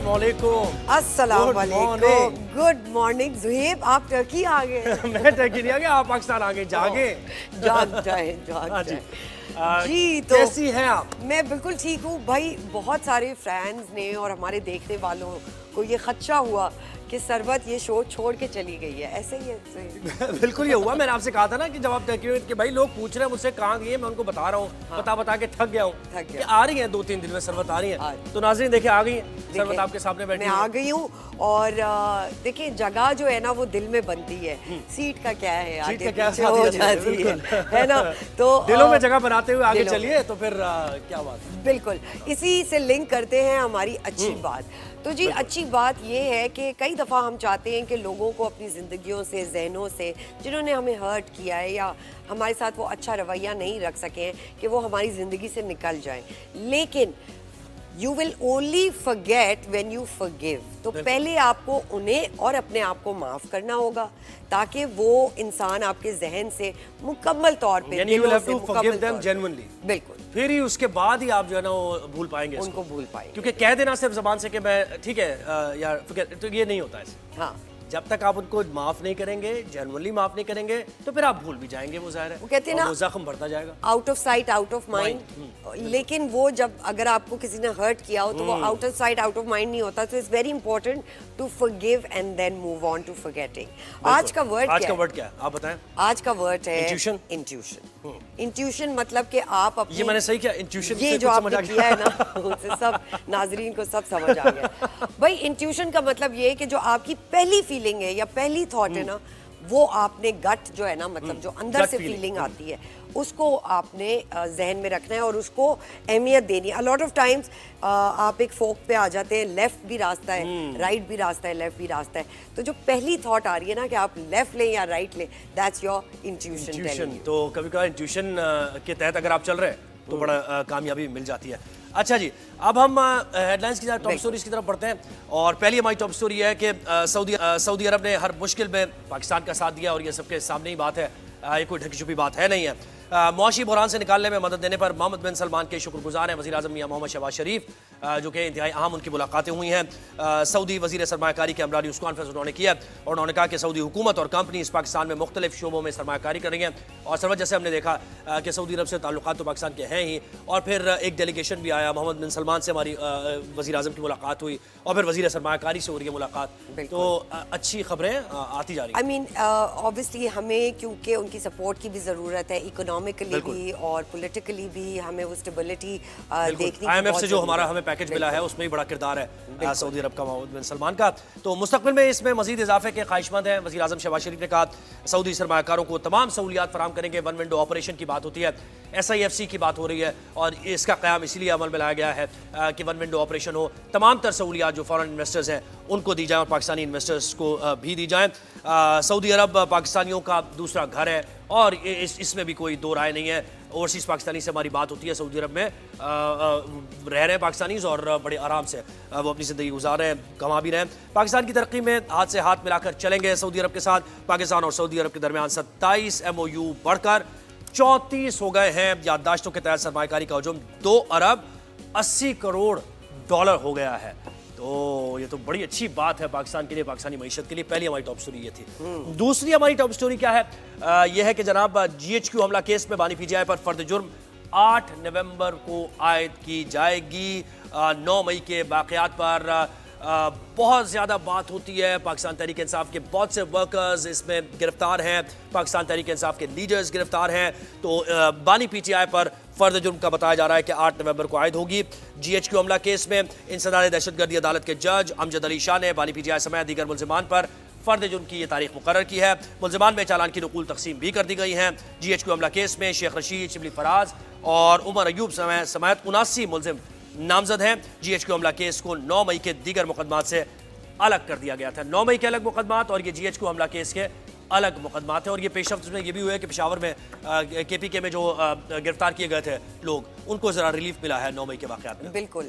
अस्सलामुअलैकुम। अस्सलामुअलैकुम, good morning. Zuhaib, आप टर्की आ गए? मैं टर्की नहीं आ गया, आप पाकिस्तान आ गए। जागे जाग जाए जी। जी तो कैसी हैं आप? मैं बिल्कुल ठीक हूँ भाई। बहुत सारे फैंस ने और हमारे देखने वालों को ये खदशा हुआ कि सरबत ये शो छोड़ के चली गई है, ऐसे ही है। बिल्कुल ये हुआ। मैंने आपसे कहा था ना कि जब आप टर्की में कि भाई लोग पूछ रहे हैं मुझसे कहाँ गई है, मैं उनको बता रहा हूँ, बता के थक गया हूँ कि आ रही हैं 2-3 दिन में सरबत आ रही है। तो नाज़रीन देखिए आ गई है सरबत आपके सामने बैठी। मैं आ गई हूँ और देखिए जगह जो है ना वो दिल में बनती है, सीट का क्या है, आगे पीछे हो जाती है ना। तो दिलों में जगह बनाते हुए आगे चलिए तो फिर क्या बात है। बिल्कुल इसी से लिंक करते हैं हमारी अच्छी बात। तो जी अच्छी बात ये है कि कई दफ़ा हम चाहते हैं कि लोगों को अपनी ज़िंदगियों से, जहनों से, जिन्होंने हमें हर्ट किया है या हमारे साथ वो अच्छा रवैया नहीं रख सके हैं, कि वो हमारी ज़िंदगी से निकल जाएं। लेकिन You will only forget when you forgive। तो पहले आपको उन्हें और अपने आप को माफ़ करना होगा ताकि वो इंसान आपके जहन से मुकम्मल तौर पे बिल्कुल, फिर ही उसके बाद ही आप जो है ना वो भूल पाएंगे, उनको भूल पाएंगे। क्योंकि कह देना सिर्फ ज़बान से कि मैं ठीक है यार तो ये नहीं होता ऐसे। हाँ, जब तक आप उनको माफ नहीं करेंगे, जेन्युइनली माफ नहीं करेंगे, तो फिर आप भूल भी जाएंगे, वो ज़ाहिर है। वो कहते हैं ना वो जख्म बढ़ता जाएगा। Out of sight out of mind. लेकिन वो जब अगर आपको किसी ने हर्ट किया हो तो वो out of sight out of mind नहीं होता। तो it's very important to forgive and then move on to forgetting. आज का वर्ड क्या है? आप बताएं। आज का वर्ड है इंट्यूशन। इंट्यूशन मतलब कि आप अपनी, ये मैंने सही किया, इंट्यूशन ये जो आपने किया है ना उससे सब नाजरीन को सब समझ आ गया। भाई इंट्यूशन का मतलब ये है कि जो आपकी पहली फीलिंग है या पहली थॉट है ना, वो आपने गट जो है ना, मतलब जो अंदर से फीलिंग आती है उसको आपने जहन में रखना है और उसको अहमियत देनी है। अ लॉट ऑफ टाइम्स आप एक फोक पे आ जाते हैं, लेफ्ट भी रास्ता है, राइट भी रास्ता है, लेफ्ट भी रास्ता है। तो जो पहली थॉट आ रही है ना कि आप लेफ्ट लें या राइट लें, दैट्स योर इंट्यूशन। तो कभी कभार इंट्यूशन के तहत अगर आप चल रहे हैं तो बड़ा कामयाबी मिल जाती है। अच्छा जी, अब हम हेडलाइंस की तरफ, टॉप स्टोरीज की तरफ बढ़ते हैं। और पहली हमारी टॉप स्टोरी है कि सऊदी अरब ने हर मुश्किल में पाकिस्तान का साथ दिया और ये सबके सामने ही बात है, ये कोई ढकी छुपी बात है नहीं है। मुआशी बहरान से निकालने में मदद देने पर मोहम्मद बिन सलमान के शुक्रगुजार हैं वज़ीर आज़म मियां मोहम्मद शहबाज शरीफ, जो कि इंतहाई अहम उनकी मुलाकातें हुई हैं। सऊदी वज़ीर सरमायाकारी के हमरा न्यूज़ कॉन्फ्रेंस उन्होंने किया और उन्होंने कहा कि सऊदी हुकूमत और कंपनीज पाकिस्तान में मुख्तलिफ शोबों में सरमायाकारी कर रही हैं। और सरवत जैसे हमने देखा कि सऊदी अरब से ताल्लुकात तो पाकिस्तान के हैं ही, और फिर एक डेलीगेशन भी आया, मोहम्मद बिन सलमान से हमारी वज़ीर आज़म की मुलाकात हुई और फिर वज़ीर सरमायाकारी से हो रही है मुलाकात। तो अच्छी खबरें आती जा रही हैं। आई मीन ऑब्वियसली हमें क्योंकि उनकी सपोर्ट की भी ज़रूरत है, इकोनॉमिकली भी और पॉलिटिकली भी हमें वो स्टेबिलिटी देखनी। IMF से जो हमारा हमें पैकेज मिला है उसमें ही बड़ा किरदार है सऊदी अरब का, मोहम्मद बिन सलमान का। तो मुस्तकबिल में इसमें मजीद इजाफे के ख्वाहिशमंद हैं। वज़ीर आज़म शहबाज शरीफ ने कहा सऊदी सरमायाकारों को तमाम सहूलियात फराहम करेंगे। वन विंडो ऑपरेशन की बात होती है, SIFC की बात हो रही है और इसका क़याम इसीलिए अमल में लाया गया है कि वन विंडो ऑपरेशन हो, तमाम तर सहूलियात जो फॉरेन इन्वेस्टर्स हैं उनको दी जाएँ और पाकिस्तानी इन्वेस्टर्स को भी दी जाएँ। सऊदी अरब पाकिस्तानियों का दूसरा घर है और इसमें भी कोई दो राय नहीं है। ओवरसीज़ पाकिस्तानी से हमारी बात होती है, सऊदी अरब में रह रहे हैं पाकिस्तानीज़ और बड़े आराम से वो अपनी ज़िंदगी गुजार रहे हैं, कमा भी रहे हैं। पाकिस्तान की तरक्की में हाथ से हाथ मिलाकर चलेंगे सऊदी अरब के साथ। पाकिस्तान और सऊदी अरब के दरमियान 27 MOU बढ़कर 34 हो गए हैं। याददाश्तों के तहत सरमायाकारी का हजूम 2 अरब 80 करोड़ डॉलर हो गया है। तो ये तो बड़ी अच्छी बात है पाकिस्तान के लिए, पाकिस्तानी मईशत के लिए। पहली हमारी टॉप स्टोरी ये थी। दूसरी हमारी टॉप स्टोरी क्या है? यह है कि जनाब GHQ हमला केस में बानी PGI पर फर्द जुर्म 8 नवंबर को आयद की जाएगी। 9 मई के वाक़यात पर बहुत ज़्यादा बात होती है। पाकिस्तान तहरीक इंसाफ के बहुत से वर्कर्स इसमें गिरफ्तार हैं, पाकिस्तान तहरीक इंसाफ के लीडर्स गिरफ्तार हैं। तो बानी PTI पर फर्द जुर्म का बताया जा रहा है कि 8 नवंबर को आयद होगी। GHQ हमला केस में इंसदाद दहशतगर्दी अदालत के जज अमजद अली शाह ने बानी PTI समेत दीगर मुल्ज़िमान पर फर्द जुर्म की ये तारीख मुकर्रर की है। मुल्ज़िमान में चालान की नकूल तकसीम भी कर दी गई हैं। GHQ हमला केस में शेख रशीद, शिबली फराज और उमर अयूब समेत 79 मुल्ज़िम नामजद हैं। GHQ हमला केस को 9 मई के दीगर मुकदमात से अलग कर दिया गया था। 9 मई के अलग मुकदमात और ये GHQ हमला केस के अलग मुकदमात हैं। और ये पेशरफ्त में ये भी हुआ है कि पेशावर में KPK में जो गिरफ्तार किए गए थे लोग, उनको ज़रा रिलीफ मिला है 9 मई के वाक़यात में। बिल्कुल,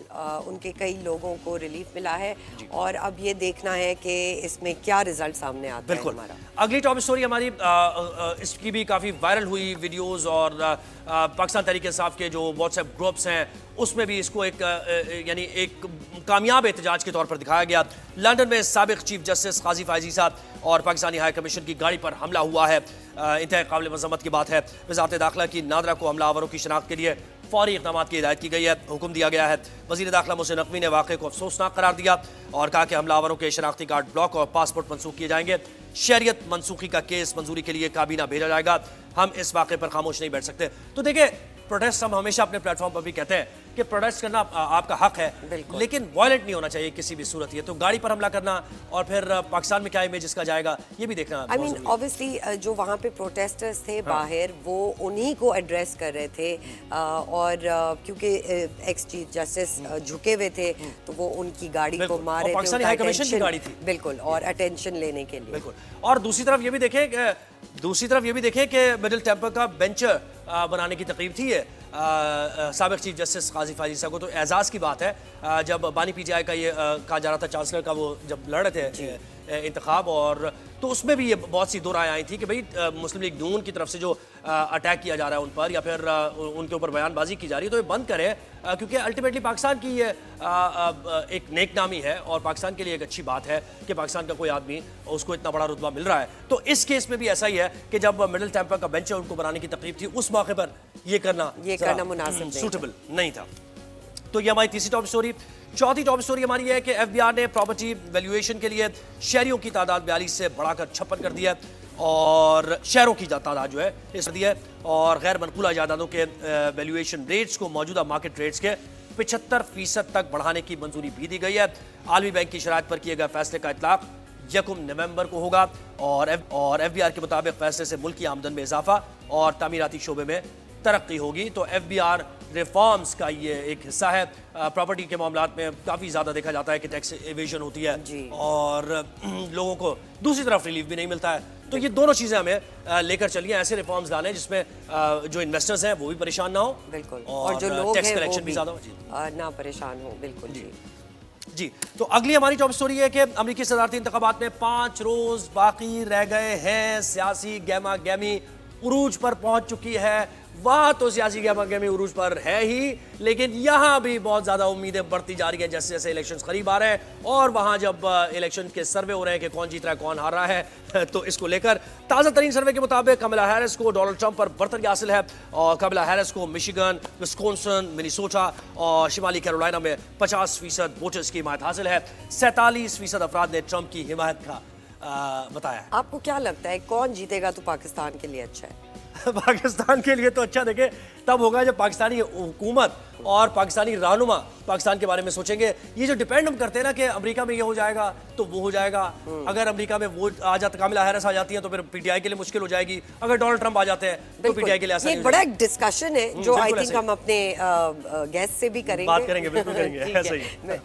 उनके कई लोगों को रिलीफ मिला है और अब ये देखना है कि इसमें क्या रिजल्ट सामने आता है हमारा। अगली टॉप स्टोरी हमारी इसकी भी काफ़ी वायरल हुई वीडियोस और पाकिस्तान तहरीक इंसाफ के जो व्हाट्सएप ग्रुप्स हैं उसमें भी इसको एक यानी एक कामयाब एहतजाज के तौर पर दिखाया गया। लंदन में साबिक चीफ जस्टिस काजी फायजी साहब और पाकिस्तानी हाई कमीशन की गाड़ी पर हमला हुआ है। इंतहाई काबिल मज़म्मत की बात है। वज़ारत दाखिला की नादरा को हमलावरों की शनाख्त के लिए फौरी इक़दाम की हिदायत की गई है, हुक्म दिया गया है। वज़ीर दाखिला मोहसिन नकवी ने वाक़े को अफसोसनाक करार दिया और कहा कि हमलावरों के शनाख्ती कार्ड ब्लॉक और पासपोर्ट मनसूख किए जाएंगे। शहरियत मनसूखी का केस मंजूरी के लिए काबीना भेजा जाएगा। हम इस वाक़े पर खामोश नहीं बैठ सकते। तो देखिए, प्रोटेस्ट हम हमेशा अपने प्लेटफॉर्म पर भी कहते हैं कि प्रोटेस्ट करना आपका हक है, लेकिन वायलेंट नहीं होना चाहिए किसी भी सूरत। ये तो गाड़ी पर हमला करना और फिर पाकिस्तान में क्या इमेज इसका जाएगा, ये भी देखना। आई मीन ऑब्वियसली जो वहाँ पे प्रोटेस्टर्स थे बाहर, वो उन्हीं को एड्रेस कर रहे थे और क्योंकि एक्स चीफ जस्टिस झुके हुए थे तो वो उनकी गाड़ी को मारे थे। पाकिस्तानी हाई कमीशन की गाड़ी थी। बिल्कुल, और अटेंशन लेने के लिए। बिल्कुल। और दूसरी तरफ ये भी देखें कि मिडिल टेम्पर का बेंच बनाने की तकरीब थी ये साबिक चीफ जस्टिस काजी फायजी साहब को। तो एजाज़ की बात है जब बानी PTI का ये कहा जा रहा था, चांसलर का वो जब लड़ रहे थे इंतखाब, और तो उसमें भी ये बहुत सी दो राय आई थी कि भाई मुस्लिम लीग नून की तरफ से जो अटैक किया जा रहा है उन पर या फिर उनके ऊपर बयानबाजी की जा रही है, तो ये बंद करें, क्योंकि अल्टीमेटली पाकिस्तान की ये एक नेक नामी है और पाकिस्तान के लिए एक अच्छी बात है कि पाकिस्तान का कोई आदमी उसको इतना बड़ा रुतबा मिल रहा है। तो इस केस में भी ऐसा ही है कि जब मिडिल टेम्पर का बेंच उनको बनाने की तकलीफ थी, उस मौके पर ये करना मुनासिब सूटेबल नहीं था। तो ये हमारी तीसरी टॉप स्टोरी। चौथी टॉप स्टोरी हमारी है कि FBR ने प्रॉपर्टी वैल्यूएशन के लिए शहरियों की तादाद 42 से बढ़ाकर 56 कर दिया है और शहरों की तादाद जो है इस दी है, और गैर मनकूला जायदादों के वैल्यूएशन रेट्स को मौजूदा मार्केट रेट्स के 75% तक बढ़ाने की मंजूरी भी दी गई है। आलमी बैंक की शराइत पर किए गए फैसले का इतलाक 1 नवंबर को होगा और FBR के मुताबिक फैसले से मुल्क की आमदन में इजाफा और तामीराती शोबे में तरक्की होगी। तो FBR रिफॉर्म्स का ये एक हिस्सा है। प्रॉपर्टी के मामलात में काफ़ी ज़्यादा देखा जाता है कि टैक्स एवेजन होती है और लोगों को दूसरी तरफ रिलीफ भी नहीं मिलता है। तो ये दोनों चीज़ें हमें लेकर चलिए, ऐसे रिफॉर्म्स डालें जिसमें जो इन्वेस्टर्स हैं वो भी परेशान ना हो, बिल्कुल, और जो लोग टैक्स हैं कलेक्शन वो भी ज़्यादा हो ना परेशान हो। बिल्कुल जी। तो अगली हमारी टॉप स्टोरी है कि अमेरिकी सदारती इंतखाबात में 5 रोज बाकी रह गए हैं। सियासी गहमा गहमी उरूज पर पहुंच चुकी है। वह तो सियासी गहमा गहमी उरूज पर है ही, लेकिन यहाँ भी बहुत ज़्यादा उम्मीदें बढ़ती जा रही हैं जैसे जैसे इलेक्शंस करीब आ रहे हैं। और वहाँ जब इलेक्शन के सर्वे हो रहे हैं कि कौन जीत रहा है कौन हार रहा है, तो इसको लेकर ताज़ा तरीन सर्वे के मुताबिक कमला हैरिस को डोनाल्ड ट्रंप पर बरतरी हासिल है और कमला हैरिस को मिशिगन, विस्कॉन्सिन, मिनेसोटा और शिमाली कैरोलिना में 50% वोटर्स की हिमायत हासिल है। 47% अफराद ने ट्रंप की हिमायत का बताया। आपको क्या लगता है कौन जीतेगा तो पाकिस्तान के लिए अच्छा है? पाकिस्तान के लिए तो अच्छा देखे तब होगा जब पाकिस्तानी हुकूमत और पाकिस्तानी रहनुमा पाकिस्तान के बारे में सोचेंगे। ये जो डिपेंड हम करते हैं ना कि अमेरिका में ये हो जाएगा तो वो हो जाएगा, अगर अमेरिका में वो आ जाता, कामिला हैरिस आ जाती है तो फिर PTI के लिए मुश्किल हो जाएगी, अगर डोनाल्ड ट्रंप आ जाते हैं तो PTI के लिए आसान। ये बड़ा एक डिस्कशन है जो आई थिंक हम अपने गेस्ट से भी करेंगे, बात करेंगे, बिल्कुल करेंगे, ऐसा ही।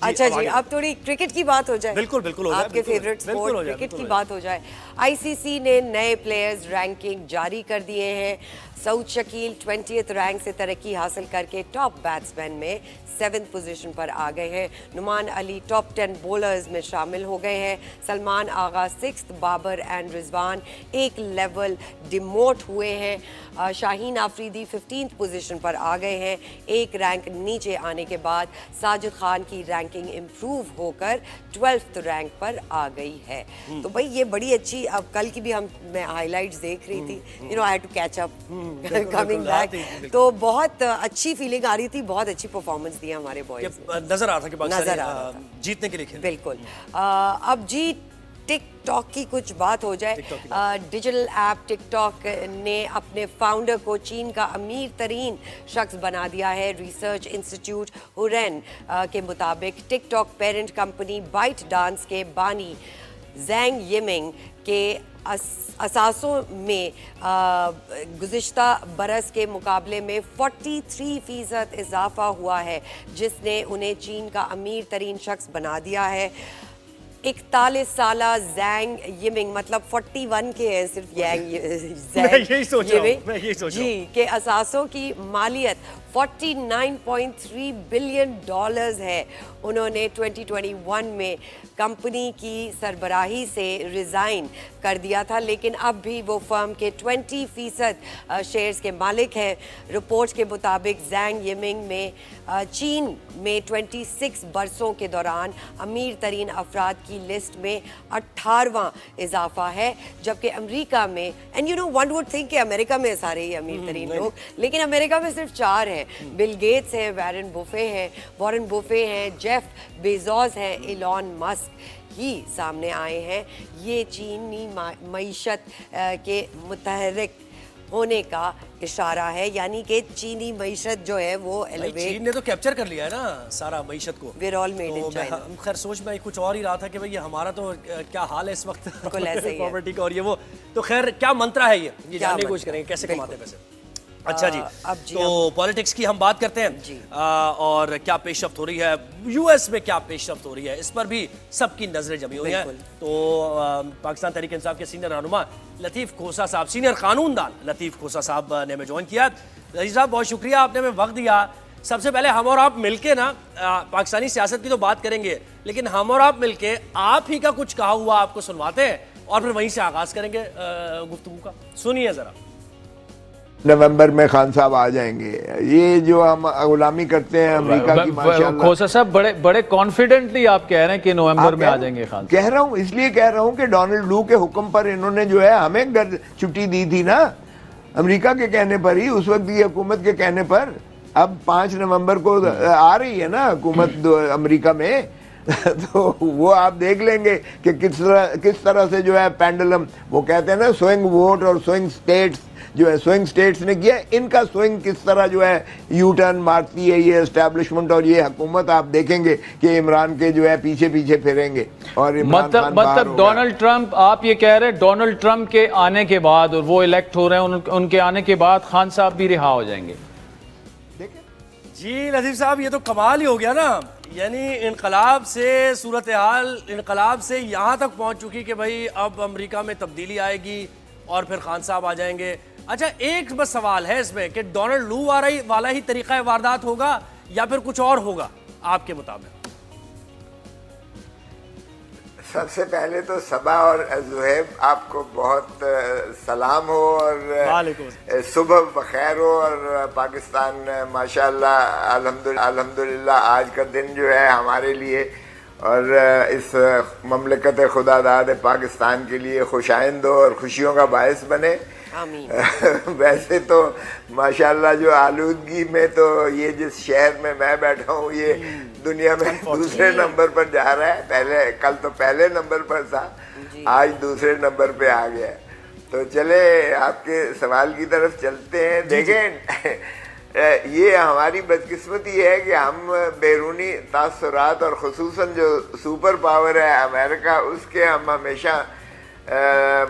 अच्छा जी, अब थोड़ी क्रिकेट की बात हो जाए। बिल्कुल बिल्कुल हो जाए, आपके फेवरेट स्पोर्ट क्रिकेट की बात हो जाए। ICC ने नए प्लेयर्स रैंकिंग जारी कर दिए हैं। सऊद शकील 20th रैंक से तरक्की हासिल करके टॉप बैट्समैन में 7th पोजीशन पर आ गए हैं। नुमान अली टॉप 10 बॉलर्स में शामिल हो गए हैं। सलमान आगा 6th, बाबर एंड रिजवान एक लेवल डिमोट हुए हैं। शाहीन आफरीदी 15th पोजीशन पर आ गए हैं। एक रैंक नीचे आने के बाद साजिद खान की रैंकिंग इम्प्रूव होकर 12th रैंक पर आ गई है। तो भाई ये बड़ी अच्छी, अब कल की भी मैं हाईलाइट्स देख रही थी, I had to catch up coming back, तो बहुत अच्छी फीलिंग आ रही थी, बहुत अच्छी परफॉर्मेंस दी हमारे बॉयज ने। नजर आ रहा था कि पाकिस्तान जीतने के लिए खेल। बिल्कुल। अब जी टिकटॉक की कुछ बात हो जाए। डिजिटल ऐप टिकटॉक ने अपने फाउंडर को चीन का अमीर तरीन शख्स बना दिया है। रिसर्च इंस्टीट्यूट हुरेन के मुताबिक TikTok parent company ByteDance के बानी जैंग यिमिंग के असासों में गुज़िश्ता बरस के मुकाबले में 43% इजाफा हुआ है, जिसने उन्हें चीन का अमीर तरीन शख्स बना दिया है। 41 साला जैंग यिमिंग, मतलब 41 के हैं सिर्फ मैं यही सोच रहा हूँ, मैं यही सोच रहा हूँ। जी, के असासों की मालियत 49.3 बिलियन डॉलर्स है। उन्होंने 2021 में कंपनी की सरबराही से रिज़ाइन कर दिया था, लेकिन अब भी वो फर्म के 20% शेयर्स के मालिक हैं। रिपोर्ट्स के मुताबिक जैंग यिमिंग में चीन में 26 बरसों के दौरान अमीर तरीन अफराद की लिस्ट में 18वां इजाफा है, जबकि अमेरिका में, and you know one would think कि अमेरिका में सारे ही अमीर तरीन लोग, लेकिन अमेरिका में सिर्फ 4 हैं। बिल गेट्स हैं, वॉरेन बुफे हैं, जेफ बेजोस हैं, इलॉन मस्क ही सामने आए हैं। ये चीनी मईशत के मुतहर्रिक होने का इशारा है, यानी कि चीनी मईशत जो है वो चीन ने तो कैप्चर कर लिया है ना सारा मईशत को। We're all made in China। खैर सोच में कुछ और ही रहा था कि भाई ये हमारा तो क्या हाल है इस वक्त प्रॉपर्टी का और ये वो, तो खैर क्या मंत्रा है ये जानने की कोशिश करेंगे कैसे कमाते हैं पैसे। अच्छा जी, तो पॉलिटिक्स की हम बात करते हैं और क्या पेशरफ्त हो रही है यूएस में, क्या पेशरफ्त हो रही है इस पर भी सबकी नजरें जमी हुई हैं। तो पाकिस्तान तहरीक इंसाफ के सीनियर रहनुमा लतीफ़ खोसा साहब, सीनियर कानूनदान लतीफ़ खोसा साहब ने हमें ज्वाइन किया। लतीफ़ साहब बहुत शुक्रिया, आपने हमें वक्त दिया। सबसे पहले हम और आप मिलके ना पाकिस्तानी सियासत की तो बात करेंगे, लेकिन हम और आप मिलके आप ही का कुछ कहा हुआ आपको सुनवाते हैं और फिर वहीं से आगाज करेंगे गुफ्तगू का। सुनिए जरा। नवंबर में खान साहब आ जाएंगे। ये जो हम गुलामी करते हैं अमेरिका की, माशाल्लाह। खोसा साहब बड़े कॉन्फिडेंटली आप कह रहे हैं कि नवंबर में आ जाएंगे खान। कह रहा हूँ, इसलिए कह रहा हूँ कि डोनाल्ड लू के हुक्म पर इन्होंने जो है हमें घर छुट्टी दी थी ना, अमेरिका के कहने पर ही, उस वक्त की हुकूमत के कहने पर। अब 5 नवंबर को आ रही है ना हुकूमत अमेरिका में तो वो आप देख लेंगे कि किस तरह से जो है पेंडुलम, वो कहते हैं ना स्विंग वोट और स्विंग स्टेट्स, जो है स्विंग स्टेट्स ने किया, इनका स्विंग किस तरह जो है यू टर्न मारती है ये एस्टैब्लिशमेंट और ये हुकूमत। आप देखेंगे कि इमरान के जो है पीछे पीछे फिरेंगे और मतलब डोनाल्ड ट्रंप, आप ये कह रहे हैं डोनाल्ड ट्रंप के आने के बाद और वो इलेक्ट हो रहे हैं, उनके आने के बाद खान साहब भी रिहा हो जाएंगे। जी लतीफ़ साहब, ये तो कमाल ही हो गया ना, यानी इनकलाब से सूरत हाल, इनकलाब से यहाँ तक पहुँच चुकी कि भाई अब अमेरिका में तब्दीली आएगी और फिर खान साहब आ जाएंगे। अच्छा, एक बस सवाल है इसमें कि डोनाल्ड लू वाला ही तरीका वारदात होगा या फिर कुछ और होगा आपके मुताबिक? सबसे पहले तो सबा और ज़ुहैब आपको बहुत सलाम हो और सुबह बखैर हो। और पाकिस्तान माशाल्लाह अल्हम्दुलिल्लाह आज का दिन जो है हमारे लिए और इस ममलकत खुदादाद पाकिस्तान के लिए खुशाइंद हो और खुशियों का बायस बने। वैसे तो माशाल्लाह जो आलूदगी में तो ये जिस शहर में मैं बैठा हूँ ये दुनिया में दूसरे नंबर पर जा रहा है। पहले कल तो पहले नंबर पर था, आज दूसरे नंबर पे आ गया। तो चले आपके सवाल की तरफ चलते हैं। देखें, ये हमारी बदकिस्मती है कि हम बैरूनी तासुरात और खुसूसन जो सुपर पावर है अमेरिका, उसके हम हमेशा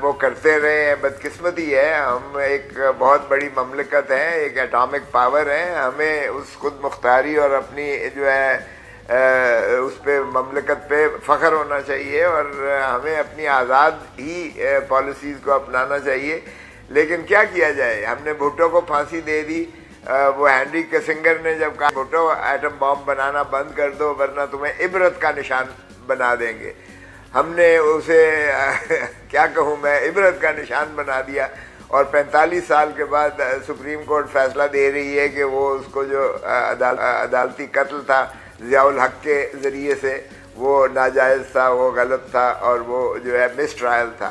वो करते रहे हैं। बदकिस्मती है, हम एक बहुत बड़ी ममलकत हैं, एक एटॉमिक पावर है, हमें उस खुद मुख्तारी और अपनी जो है उस पे ममलकत पे फ़ख्र होना चाहिए और हमें अपनी आज़ाद ही पॉलिसीज़ को अपनाना चाहिए। लेकिन क्या किया जाए, हमने भुट्टो को फांसी दे दी। वो हेनरी किसिंगर ने जब कहा भुट्टो एटम बॉम्ब बनाना बंद कर दो वरना तुम्हें इबरत का निशान बना देंगे, हमने उसे क्या कहूँ मैं, इबरत का निशान बना दिया। और 45 साल के बाद सुप्रीम कोर्ट फैसला दे रही है कि वो उसको जो अदालती कत्ल था ज़ियाउल हक के ज़रिए से, वो नाजायज़ था, वो गलत था और वो जो है मिस ट्रायल था।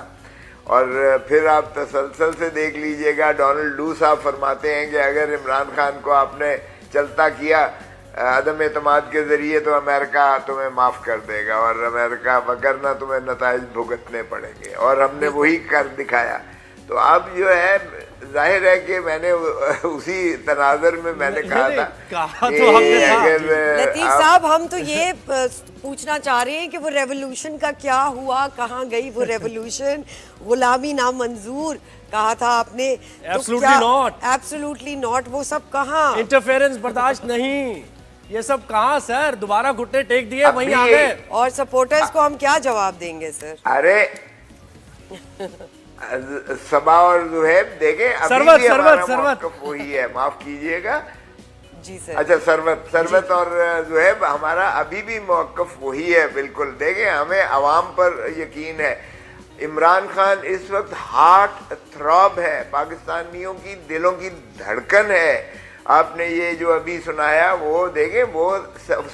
और फिर आप तसलसल से देख लीजिएगा, डोनाल्ड लू साहब फरमाते हैं कि अगर इमरान खान को आपने चलता किया अदम एतमाद के ज़रिए तो अमेरिका तुम्हें माफ़ कर देगा और अमेरिका वगरना तुम्हें नताइज भुगतने पड़ेंगे, और हमने वही कर दिखाया। तो अब जो है जाहिर है कि मैंने उसी तनाज़र में मैंने कहा था तो लतीफ़ साहब, हम तो ये पूछना चाह रहे हैं कि वो रेवोल्यूशन का क्या हुआ, कहाँ गई वो रेवोल्यूशन? गुलामी नामंजूर कहा था आपने, एब्सोल्युटली नॉट, एब्सोल्युटली नॉट, वो सब कहाँ? इंटरफेरेंस बर्दाश्त नहीं, ये सब कहाँ सर, दोबारा घुटने टेक दिए वहीं आ गए। और सपोर्टर्स को हम क्या जवाब देंगे सर? अरे सबा और जुहैब देखे, सरवत वही है, माफ कीजिएगा जी सर। अच्छा, सरवत और जुहैब, हमारा अभी भी मौक़िफ़ वही है बिल्कुल। देखें, हमें अवाम पर यकीन है। इमरान खान इस वक्त हार्ट थ्रॉब है, पाकिस्तानियों की दिलों की धड़कन है। आपने ये जो अभी सुनाया वो देखें, वो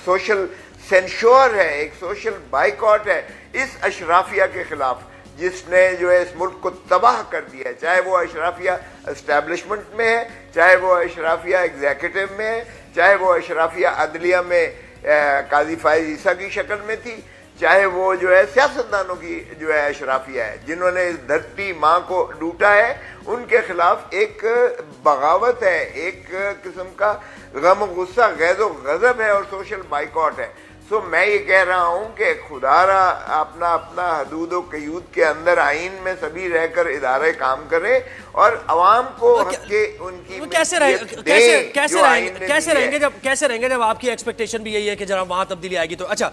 सोशल सेंश्योर है, एक सोशल बाइकॉट है इस अशराफिया के खिलाफ जिसने जो है इस मुल्क को तबाह कर दिया है। चाहे वो अशराफिया एस्टैब्लिशमेंट में है, चाहे वो अशराफिया एग्जीक्यूटिव में है, चाहे वो अशराफिया अदलिया में काजी फाइज ईसा की शक्ल में थी, चाहे वो जो है सियासतदानों की जो है अशराफिया है जिन्होंने इस धरती माँ को लूटा है। उनके खिलाफ एक बगावत है, एक किस्म का गम गुस्सा गैज़ो गज़ब है और सोशल बाइकॉट है। सो मैं ये कह रहा हूँ कि खुदारा अपना अपना हदूद व क़यूद के अंदर आइन में सभी रहकर इदारे काम करें और अवाम को हक़ उनकी कैसे रहेंगे जब आपकी एक्सपेक्टेशन भी यही है कि जरा वहाँ तब्दीली आएगी। तो अच्छा,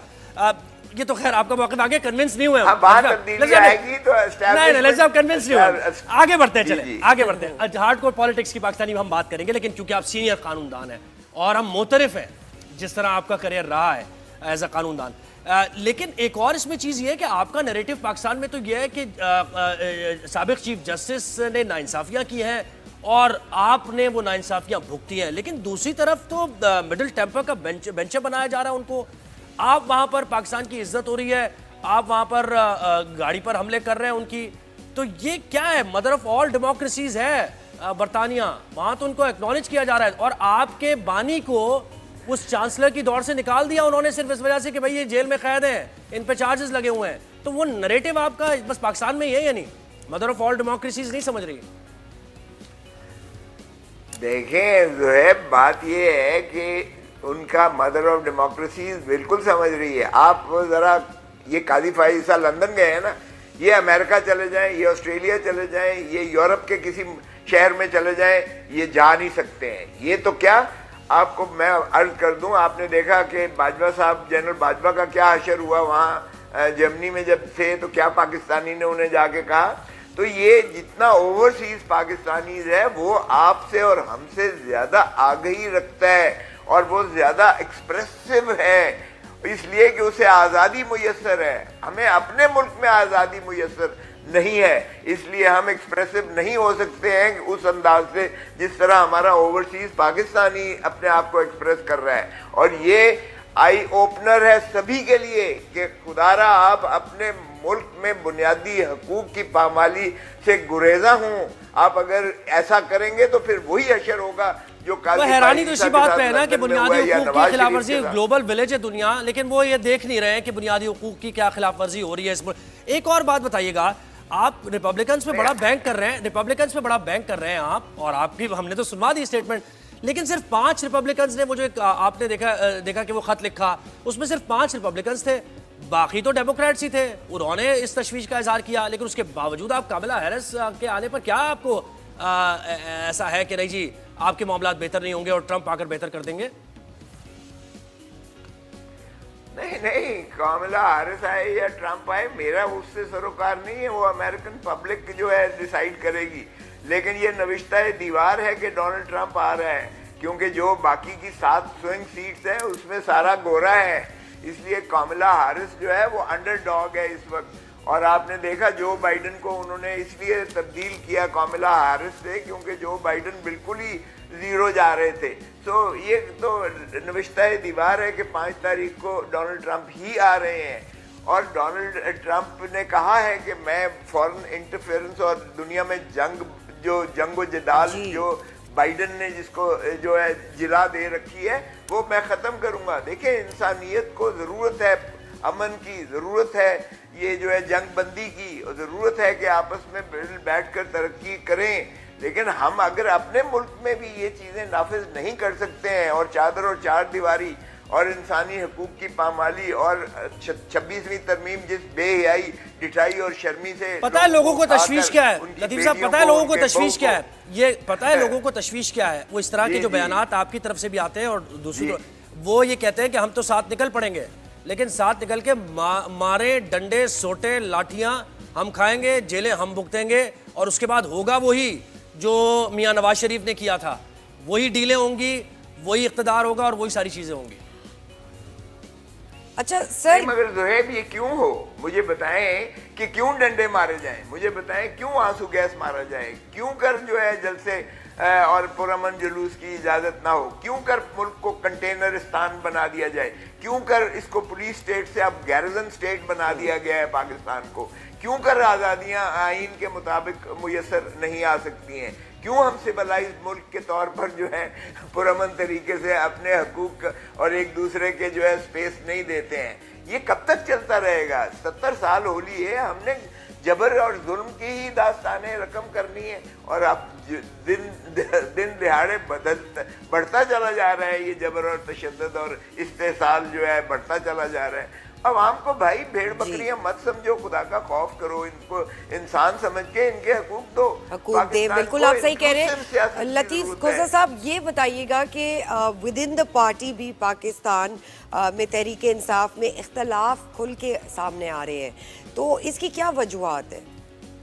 ये तो खैर आपका मौक़िफ़ आगे कन्विंस नहीं हुए, तब्दीली आएगी तो नहीं कन्विंस नहीं हुए। आगे बढ़ते हैं, चले आगे बढ़ते हैं। हार्डकोर पॉलिटिक्स की पाकिस्तानी हम बात करेंगे, लेकिन क्योंकि आप सीनियर कानूनदान हैं और हम मोतरफ हैं जिस तरह आपका करियर रहा है एज अ कानूनदान, लेकिन एक और इसमें चीज़ ये है कि आपका नैरेटिव पाकिस्तान में तो ये है कि साबिक चीफ जस्टिस ने नाइंसाफ़ियाँ की हैं और आपने वो नाइंसाफ़ियाँ भुगती हैं, लेकिन दूसरी तरफ तो मिडिल टेम्पर का बेंच बनाया जा रहा है उनको। आप वहाँ पर पाकिस्तान की इज्जत हो रही है, आप वहाँ पर गाड़ी पर हमले कर रहे हैं उनकी, तो ये क्या है? मदर ऑफ ऑल डेमोक्रेसीज है बरतानिया, वहाँ तो उनको एक्नॉलेज किया जा रहा है और आपके बानी को उस चांसलर की दौड़ से निकाल दिया उन्होंने सिर्फ इस वजह से कि भाई ये जेल में कैद हैं, इन पे चार्जेस लगे हुए हैं। तो वो नरेटिव आपका बस पाकिस्तान में ही है या नहीं? मदर ऑफ ऑल डेमोक्रेसीज नहीं समझ रही? देखें ज़ुहैब, बात ये है कि उनका मदर ऑफ डेमोक्रेसीज बिल्कुल समझ रही है। आप ज़रा ये काजी फाइज ईसा लंदन गए हैं ना, ये अमेरिका चले जाएं, ये ऑस्ट्रेलिया चले जाएं, ये यूरोप के किसी शहर में चले जाएं, ये जा नहीं सकते हैं। ये तो क्या, आपको मैं अर्ज कर दूं, आपने देखा कि बाजवा साहब, जनरल बाजवा का क्या हशर हुआ वहाँ जर्मनी में जब थे, तो क्या पाकिस्तानी ने उन्हें जाके कहा। तो ये जितना ओवरसीज पाकिस्तानीज है वो आपसे और हमसे ज़्यादा आगाही रखता है और वो ज़्यादा एक्सप्रेसिव है, इसलिए कि उसे आज़ादी मुयस्सर है। हमें अपने मुल्क में आज़ादी मुयस्सर नहीं है, इसलिए हम एक्सप्रेसिव नहीं हो सकते हैं उस अंदाज से जिस तरह हमारा ओवरसीज पाकिस्तानी अपने आप को एक्सप्रेस कर रहा है। और ये आई ओपनर है सभी के लिए कि खुदारा आप अपने मुल्क में बुनियादी हकूक की पामाली से गुरेजा हूँ। आप अगर ऐसा करेंगे तो फिर वही अशर होगा जो हैरानी तो इसी बात पे है ना कि बुनियादी हकूक की खिलाफ वर्जी, ग्लोबल विलेज है दुनिया, लेकिन वो ये देख नहीं रहे हैं कि बुनियादी हकूक की क्या खिलाफ वर्जी हो रही है इस मुल्क। एक और बात बताइएगा, आप रिपब्लिकन्स पे बड़ा बैंक कर रहे हैं, आप और आपकी हमने तो सुनवा दी स्टेटमेंट, लेकिन सिर्फ 5 रिपब्लिकन्स ने, वो जो आपने देखा कि वो खत लिखा, उसमें सिर्फ 5 रिपब्लिकन्स थे, बाकी तो डेमोक्रेट्स ही थे। उन्होंने इस तशवीश का इजहार किया, लेकिन उसके बावजूद आप कामिला हैरिस के आने पर क्या आपको ऐसा है कि नहीं जी आपके मामलात बेहतर नहीं होंगे और ट्रंप आकर बेहतर कर देंगे? नहीं, कामिला हैरिस आए या ट्रंप आए, मेरा उससे सरोकार नहीं है, वो अमेरिकन पब्लिक जो है डिसाइड करेगी। लेकिन ये नविश्ता दीवार है कि डोनाल्ड ट्रंप आ रहा है, क्योंकि जो बाकी की 7 स्विंग सीट्स हैं उसमें सारा गोरा है, इसलिए कामिला हैरिस जो है वो अंडरडॉग है इस वक्त। और आपने देखा जो बाइडन को उन्होंने इसलिए तब्दील किया कामिला हैरिस से क्योंकि जो बाइडन बिल्कुल ही ज़ीरो जा रहे थे। सो ये तो नविश्ता दीवार है कि 5 तारीख को डोनाल्ड ट्रंप ही आ रहे हैं। और डोनाल्ड ट्रंप ने कहा है कि मैं फॉरेन इंटरफेरेंस और दुनिया में जंग जदाल जो बाइडन ने जिसको जो है जिला दे रखी है वो मैं ख़त्म करूँगा। देखिए, इंसानियत को ज़रूरत है अमन की, ज़रूरत है ये जो है जंग बंदी की, और ज़रूरत है कि आपस में बैठ कर तरक्की करें। लेकिन हम अगर अपने मुल्क में भी ये चीज़ें नाफिज नहीं कर सकते हैं और चादर और चार दीवारी और इंसानी हकूक की पामाली और 26वीं तरमीम जिस बेहयाई, डिठाई और शर्मी से, पता है लोगों को तशवीश क्या है लतीफ़ साहब, पता है लोगों को तशवीश क्या है, ये पता है लोगों को तशवीश क्या है? वो इस तरह के जो बयानात आपकी तरफ से भी आते हैं और दूसरी وہ یہ کہتے ہیں کہ ہم تو ساتھ نکل پڑیں گے، لیکن ساتھ نکل کے مارے ڈنڈے سوٹے لاٹھیاں ہم کھائیں گے، جیلیں ہم بھگتیں گے، اور اس کے بعد ہوگا وہی جو میاں نواز شریف نے کیا تھا، وہی ڈیلیں ہوں گی، وہی اقتدار ہوگا اور وہی ساری چیزیں ہوں گی۔ اچھا سر، مگر زہیب یہ کیوں ہو؟ مجھے بتائیں کہ کیوں ڈنڈے مارے جائیں، مجھے بتائیں کیوں آنسو گیس مارا جائے، کیوں کر جو ہے جلسے اور پرامن جلوس کی اجازت نہ ہو، کیوں کر ملک کو کنٹینرستان بنا دیا جائے، کیوں کر اس کو پولیس سٹیٹ سے اب گیرزن سٹیٹ بنا دیا گیا ہے پاکستان کو، کیوں کر آزادیاں آئین کے مطابق میسر نہیں آ سکتی ہیں، کیوں ہم سویلائزڈ ملک کے طور پر جو ہے پرامن طریقے سے اپنے حقوق اور ایک دوسرے کے جو ہے سپیس نہیں دیتے ہیں؟ یہ کب تک چلتا رہے گا؟ 70 سال ہو لی ہے، ہم نے جبر اور ظلم کی ہی داستانیں رقم کرنی ہے، اور اب دن دہاڑے بڑھتا چلا جا رہا ہے یہ جبر اور تشدد اور استحصال جو ہے بڑھتا چلا جا رہا ہے۔ عوام کو بھائی بھیڑ بکریاں مت سمجھو، خدا کا خوف کرو، ان کو انسان سمجھ کے ان کے حقوق دو، حقوق دے۔ بالکل آپ صحیح کہہ رہے ہیں۔ لطیف کھوسہ صاحب یہ بتائیے گا کہ ود ان دا پارٹی بھی پاکستان میں تحریک انصاف میں اختلاف کھل کے سامنے آ رہے ہیں، تو اس کی کیا وجوہات ہیں؟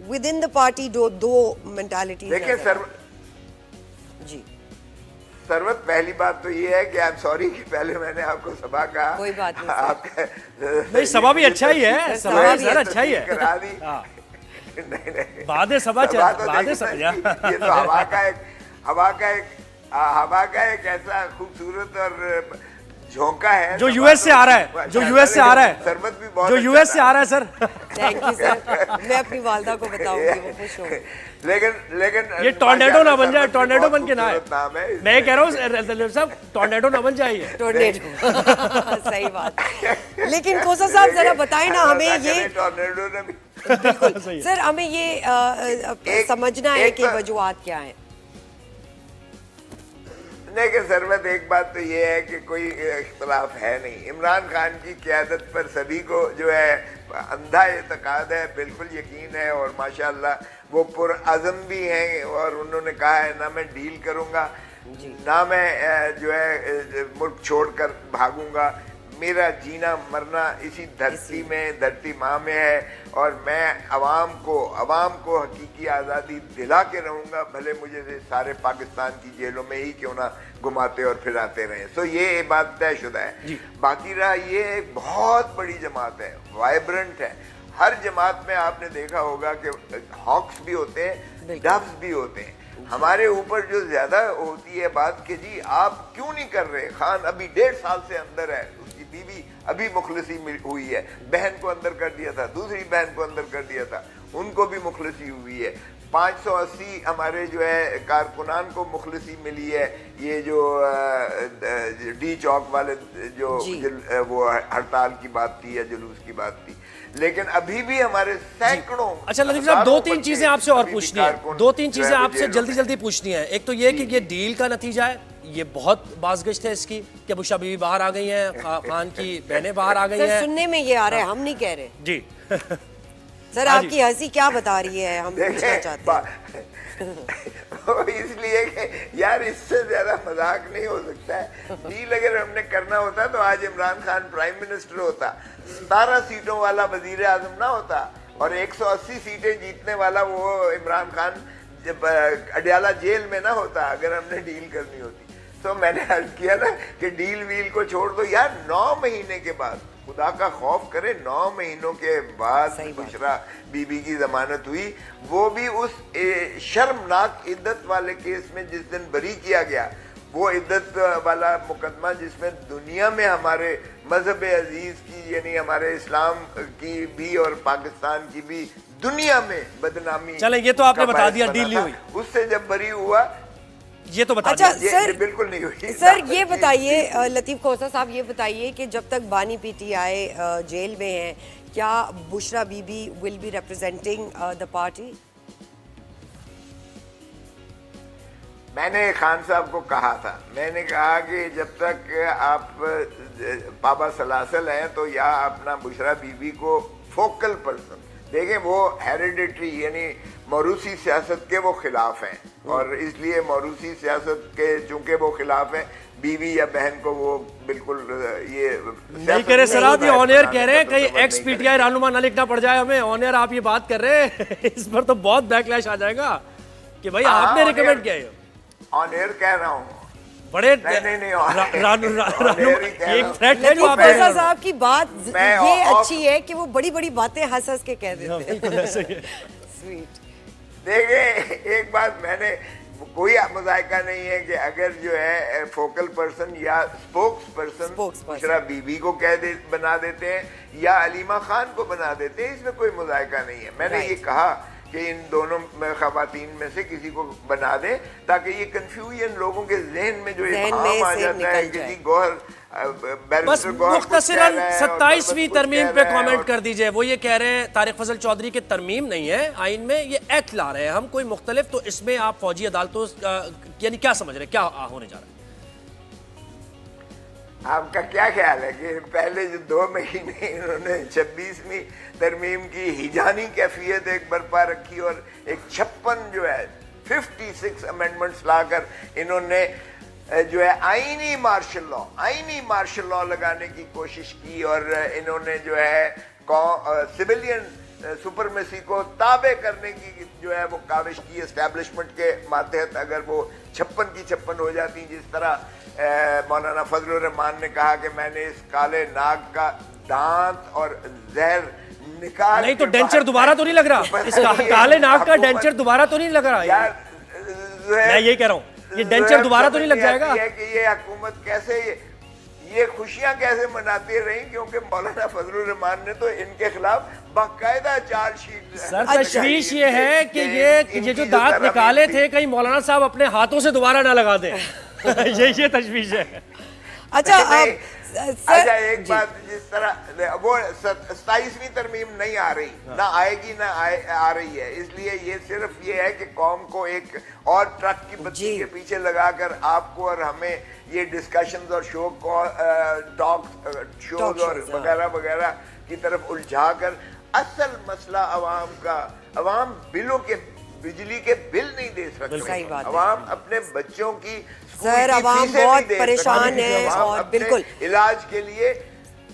ود ان دا پارٹی دو مینٹالٹی۔ دیکھیں جی سروت، پہلی بات تو یہ ہے کہ آئی ایم سوری کہ پہلے میں نے آپ کو صبا کہا، کوئی بات نہیں، آپ نہیں صبا بھی اچھا ہی ہے، صبا سر اچھا ہی ہے، کرا دی۔ بعد صبا یہ تو ہوا کا ایک ایسا خوبصورت اور جھونکا ہے جو یو ایس سے آ رہا ہے، جو یو ایس سے آ رہا ہے، سربت بھی بہت جو یو ایس سے آ رہا ہے سر۔ تھینک یو سر، میں اپنی والدہ کو بتاؤں گی، وہ خوش ہوں۔ لیکن یہ ٹورنیڈو نہ بن جائے، ٹورنیڈو بن کے نہ آئے، میں یہ کہہ رہا ہوں صاحب ٹورنیڈو نہ بن جائے، ٹورنیڈو صحیح بات۔ لیکن کھوسہ صاحب ذرا بتائیں نا ہمیں یہ، ٹورنیڈو نے بھی بالکل سر ہمیں یہ سمجھنا ہے کہ وجوہات کیا ہیں۔ لیکن سروت ایک بات تو یہ ہے کہ کوئی اختلاف ہے نہیں، عمران خان کی قیادت پر سبھی کو جو ہے اندھا اعتقاد ہے، بالکل یقین ہے، اور ماشاءاللہ وہ پرعزم بھی ہیں، اور انہوں نے کہا ہے نہ میں ڈیل کروں گا، نہ میں جو ہے ملک چھوڑ کر بھاگوں گا، میرا جینا مرنا اسی دھرتی میں، دھرتی ماں میں ہے، اور میں عوام کو حقیقی آزادی دلا کے رہوں گا، بھلے مجھے سارے پاکستان کی جیلوں میں ہی کیوں نہ گھماتے اور پھراتے رہیں۔ سو یہ بات طے شدہ ہے۔ باقی رہا یہ ایک بہت بڑی جماعت ہے، وائبرنٹ ہے، ہر جماعت میں آپ نے دیکھا ہوگا کہ ہاکس بھی ہوتے ہیں، ڈوز بھی ہوتے ہیں۔ ہمارے اوپر جو زیادہ ہوتی ہے بات کہ جی آپ کیوں نہیں کر رہے، خان ابھی 1.5 سال سے اندر ہے، اس کی بیوی ابھی مخلصی ہوئی ہے، بہن کو اندر کر دیا تھا، دوسری بہن کو اندر کر دیا تھا، ان کو بھی مخلصی ہوئی ہے، 580 ہمارے جو ہے کارکنان کو مخلصی ملی ہے، یہ جو ڈی چوک والے جو وہ ہڑتال کی بات تھی یا جلوس کی بات تھی، لیکن ابھی بھی ہمارے سینکڑوں۔ اچھا لطیف صاحب 2-3 چیزیں آپ سے اور پوچھنی ہیں، 2-3 چیزیں آپ سے جلدی پوچھنی ہیں۔ ایک تو یہ کہ یہ ڈیل کا نتیجہ ہے، یہ بہت بازگشت ہے اس کی کہ بشرا بیوی باہر آ گئی ہیں، خان کی بہنیں باہر آ گئی ہیں، سننے میں یہ آ رہا ہے، ہم نہیں کہہ رہے جی سر۔ آپ کی ہنسی کیا بتا رہی ہے، ہم پوچھنا چاہتے ہیں۔ اس لیے کہ یار اس سے زیادہ مذاق نہیں ہو سکتا ہے، ڈیل اگر ہم نے کرنا ہوتا تو آج عمران خان پرائم منسٹر ہوتا، 17 سیٹوں والا وزیر اعظم نہ ہوتا، اور 180 سیٹیں جیتنے والا وہ عمران خان جب اڈیالہ جیل میں نہ ہوتا اگر ہم نے ڈیل کرنی ہوتی۔ تو میں نے عرض کیا نا کہ ڈیل ویل کو چھوڑ دو یار، 9 مہینے کے بعد خدا کا خوف کرے، 9 مہینوں کے بعد بشرا بی بی کی ضمانت ہوئی، وہ بھی اس شرمناک عدت والے کیس میں جس دن بری کیا گیا، وہ عدت والا مقدمہ جس میں دنیا میں ہمارے مذہب عزیز کی یعنی ہمارے اسلام کی بھی اور پاکستان کی بھی دنیا میں بدنامی۔ چلیں یہ تو آپ نے بتا دیا ڈیل نہیں ہوئی، اس سے جب بری ہوا یہ تو بتا اچھا دیا سر، بالکل نہیں ہوئی۔ سر یہ بتائیے لطیف کھوسہ صاحب، یہ بتائیے کہ جب تک بانی پی ٹی آئی جیل میں ہیں، کیا Bushra Bibi will be representing the party? میں نے خان صاحب کو کہا تھا، میں نے کہا کہ جب تک آپ پابا سلاسل ہیں تو یا اپنا بشرا بی بی کو فوکل پرسن دیکھیں، وہ ہیریڈیٹری یعنی موروثی سیاست کے وہ خلاف ہیں، اور اس لیے موروثی سیاست کے چونکہ وہ خلاف ہیں बीवी या बहन को वो बिल्कुल ये नहीं कह रहे सर, आप ये ऑन एयर कह रहे हैं, कहीं एक्स पीटीआई रहनुमा ना लिखना पड़ जाए हमें। ऑन एयर आप ये बात कर रहे हैं, इस पर तो बहुत बैकलैश आ जाएगा कि भाई आपने रिकमेंड किया है। ऑन एयर कह रहा हूँ, बड़े नहीं एक थ्रेट है जो आप फैसल साहब की बात ये अच्छी है कि वो बड़ी बड़ी बातें हंस हंस के कह देते हैं। स्वीट। देखिए एक बात, मैंने कोई मुज़ायका नहीं है कि अगर जो है फोकल पर्सन या स्पोक्स पर्सन दूसरा बीबी को बना देते हैं या अलीमा खान को बना देते हैं, इसमें कोई मुज़ायका नहीं है। मैंने ये कहा कि इन दोनों खवातीन में से किसी को बना दें ताकि ये कंफ्यूजन लोगों के जहन में जो भाव आ जाता है किसी गौहर बस मुख्तसरन 27वीं तरमीम पे कमेंट कर दीजिए। वो ये कह रहे हैं तारिक फजल चौधरी के तरमीम नहीं है आइन में, ये एक्ट ला रहे हैं हम कोई मुख्तलिफ, तो इसमें आप फौजी अदालतों यानी क्या समझ रहे हैं, क्या होने जा रहा है? आपका क्या ख्याल है कि पहले जो 2 महीने इन्होंने 26वीं तरमीम की हिजानी कैफियत एक बरपा रखी और एक 56 जो है 56 अमेंडमेंट्स लाकर इन्होंने जो है आईनी मार्शल लॉ लगाने की कोशिश की और इन्होंने जो है सिविलियन सुपरमेसी को ताबे करने की जो है वो काविश की एस्टैब्लिशमेंट के मातहत। अगर वो 56 की 56 हो जाती, जिस तरह मौलाना फजलुर रहमान ने कहा कि मैंने इस काले नाग का दांत और जहर निकाल, नहीं तो डेंचर दोबारा तो नहीं लग रहा, इस काले नाग का डेंचर दोबारा तो नहीं लग रहा यार, मैं यही कह रहा हूँ, ये डेंचर दोबारा तो नहीं लग जाएगा कि ये हुकूमत कैसे ये खुशियां कैसे मनाती रही, क्योंकि मौलाना फजलुर रहमान ने तो इनके खिलाफ बाकायदा चार्जशीट। सर तशवीश ये है कि ये जो दांत निकाले थे कहीं मौलाना साहब अपने हाथों से दोबारा ना लगा दें। ये तशवीश है। अच्छा एक बात, जिस तरह वो 27वीं तरमीम नहीं आ रही, ना आएगी ना आ रही है, इसलिए ये सिर्फ ये है कि कौम को एक और ट्रक की बत्ती के पीछे लगाकर आपको और हमें ये डिस्कशंस और शोज और वगैरह वगैरह की तरफ उलझा कर असल मसला अवाम का, अवाम बिलों के बिजली के बिल नहीं दे सकते, अवाम अपने बच्चों की सर अवाम बहुत परेशान है और बिल्कुल इलाज के लिए,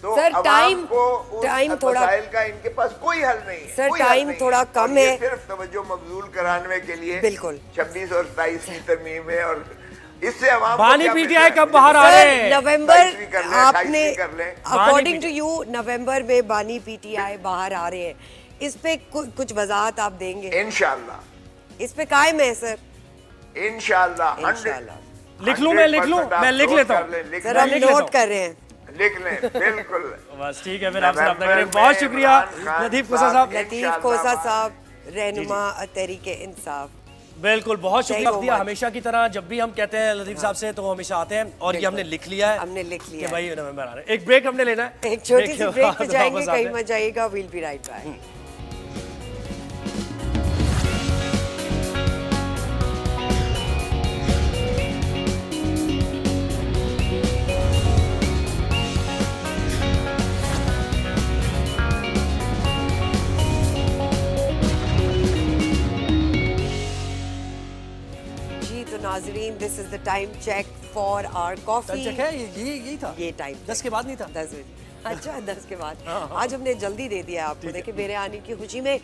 तो सर टाइम थोड़ा मसाइल का इनके पास कोई हल नहीं है, सर टाइम थोड़ा कम है, सिर्फ तवज्जो मबजूल कराने के लिए बिल्कुल 26 और 27वीं तरमीम है और इससे अवाम बानी पीटीआई कब बाहर आ रहे हैं? नवंबर आपने अकॉर्डिंग टू यू नवंबर में बानी पीटीआई बाहर आ रहे हैं, इस पे कुछ वजाहत आप देंगे? इंशाल्लाह इस पे कायम है सर, इंशाल्लाह। लिख लूं मैं लिख लेता हूं सर, हम नोट कर रहे हैं, लिख लें बिल्कुल। बस ठीक है, फिर आपसे रब्ता करें। बहुत शुक्रिया लतीफ खोसा साहब। लतीफ खोसा साहब, रहनुमा तहरीक इंसाफ, बिल्कुल बहुत शुक्रिया दिया। हमेशा की तरह जब भी हम कहते हैं लतीफ साहब से तो वो हमेशा आते हैं और ये हमने लिख लिया है, कि भाई नवंबर आ रहा है। एक ब्रेक हमने लेना है, एक छोटी सी ब्रेक पे जाएंगे, कहीं मत जाइएगा, वील बी राइट बैक। नाज़रीन, this is the time check for our coffee. Check है यही था, ये टाइम 10 के बाद नहीं था, 10 बजे। अच्छा 10 के बाद। आज हमने जल्दी दे दिया आपको, देखिए मेरे आने की खुशी में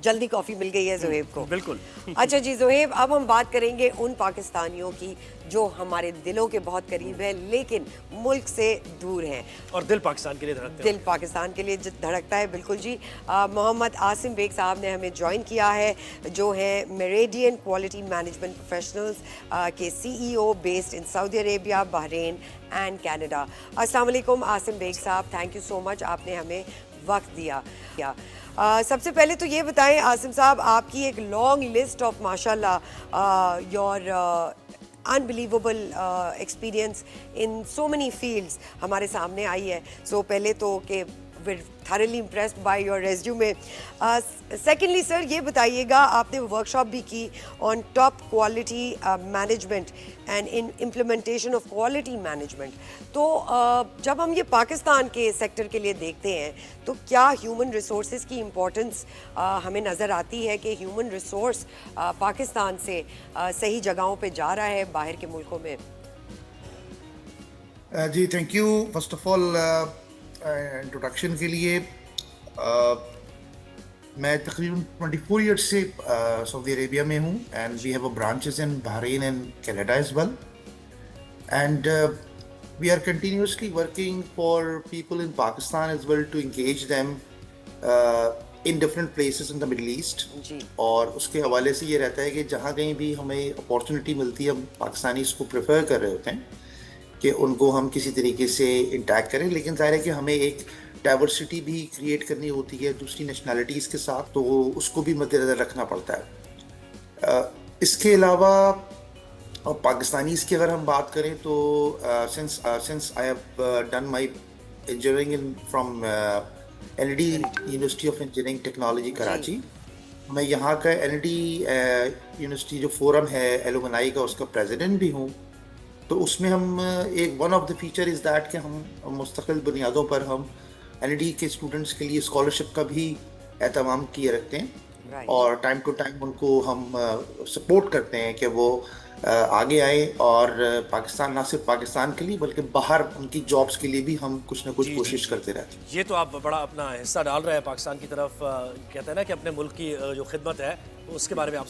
जल्दी कॉफी मिल गई है ज़ुहैब को। बिल्कुल। अच्छा जी ज़ुहैब, अब हम बात करेंगे उन पाकिस्तानियों की जो हमारे दिलों के बहुत करीब है लेकिन मुल्क से दूर हैं, और दिल पाकिस्तान के लिए धड़कता है। दिल पाकिस्तान के लिए धड़कता है, बिल्कुल जी। मोहम्मद आसिम बेग साहब ने हमें ज्वाइन किया है, जो है मेरिडियन क्वालिटी मैनेजमेंट प्रोफेशनल्स के CEO based in Saudi Arabia, Bahrain and Canada. अस्सलाम वालेकुम आसिम बेग साहब, थैंक यू सो मच, आपने हमें वक्त दिया। सबसे पहले तो ये बताएं आसिम साहब, आपकी एक लॉन्ग लिस्ट ऑफ माशाल्लाह your unbelievable experience in so many fields हमारे सामने आई है। सो पहले तो कि we're thoroughly impressed by your resume. Secondly sir, ये बताइएगा, आपने वर्कशॉप भी की on top quality management and in implementation of quality management. तो जब हम ये पाकिस्तान के सेक्टर के लिए देखते हैं तो क्या ह्यूमन रिसोर्सेज की इम्पोर्टेंस हमें नज़र आती है कि ह्यूमन रिसोर्स पाकिस्तान से सही जगहों पे जा रहा है बाहर के मुल्कों में? جی thank you first of all introduction کے لیے. میں تقریباً 24 ایئرس سے سعودی عربیہ میں ہوں and we have a branches in Bahrain and Canada as well and we are continuously working for people in Pakistan as well to engage them in different places in the Middle East. اور اس کے حوالے سے یہ رہتا ہے کہ جہاں کہیں بھی ہمیں اپارچونیٹی ملتی ہے ہم پاکستانی اس کو پریفر کر رہے ہوتے ہیں کہ ان کو ہم کسی طریقے سے انٹیکٹ کریں, لیکن ظاہر ہے کہ ہمیں ایک ڈائیورسٹی بھی کریٹ کرنی ہوتی ہے دوسری نیشنلٹیز کے ساتھ, تو اس کو بھی مد نظر رکھنا پڑتا ہے. اس کے علاوہ اور پاکستانیز کی اگر ہم بات کریں تو since I have done my engineering from NLD University of Engineering Technology Karachi, میں یہاں کا NLD یونیورسٹی جو فورم ہے ایلومنائی کا اس کا پریزیڈنٹ بھی ہوں. تو اس میں ہم ایک one of the feature is that کہ ہم مستقل بنیادوں پر ہم NLD کے اسٹوڈنٹس کے لیے اسکالرشپ کا بھی اہتمام کیے رکھتے ہیں اور ٹائم ٹو ٹائم ان کو ہم سپورٹ کرتے ہیں کہ وہ آگے آئے اور پاکستان, نہ صرف پاکستان کے لیے بلکہ باہر ان کی جابس کے لیے بھی ہم کچھ نہ کچھ کوشش کرتے رہتے ہیں. یہ تو آپ بڑا اپنا حصہ ڈال رہے ہیں پاکستان کی طرف, کہتے ہیں نا کہ اپنے ملک کی جو خدمت ہے اس کے بارے میں آپ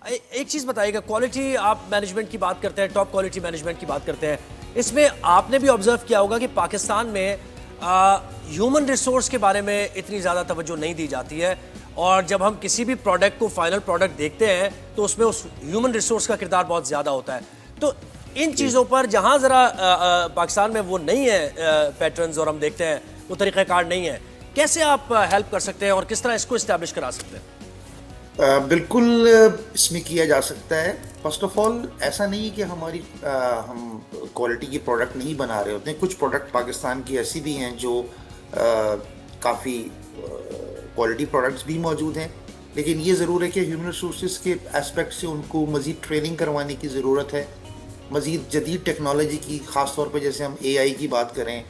ایک چیز بتائیے گا. کوالٹی آپ مینجمنٹ کی بات کرتے ہیں, ٹاپ کوالٹی مینجمنٹ کی بات کرتے ہیں, اس میں آپ نے بھی آبزرو کیا ہوگا کہ پاکستان میں ہیومن ریسورس کے بارے میں اتنی زیادہ توجہ نہیں دی جاتی ہے, اور جب ہم کسی بھی پروڈکٹ کو فائنل پروڈکٹ دیکھتے ہیں تو اس میں اس ہیومن ریسورس کا کردار بہت زیادہ ہوتا ہے. تو ان چیزوں پر جہاں ذرا پاکستان میں وہ نہیں ہے پیٹرنز اور ہم دیکھتے ہیں وہ طریقہ کار نہیں ہے, کیسے آپ ہیلپ کر سکتے ہیں اور کس طرح اس کو اسٹیبلش کرا سکتے ہیں؟ بالکل اس میں کیا جا سکتا ہے. فرسٹ آف آل ایسا نہیں کہ ہم کوالٹی کی پروڈکٹ نہیں بنا رہے ہوتے ہیں. کچھ پروڈکٹ پاکستان کی ایسی بھی ہیں جو کافی کوالٹی پروڈکٹس بھی موجود ہیں, لیکن یہ ضرور ہے کہ ہیومن ریسورسز کے اسپیکٹ سے ان کو مزید ٹریننگ کروانے کی ضرورت ہے, مزید جدید ٹیکنالوجی کی, خاص طور پہ جیسے ہم AI کی بات کریں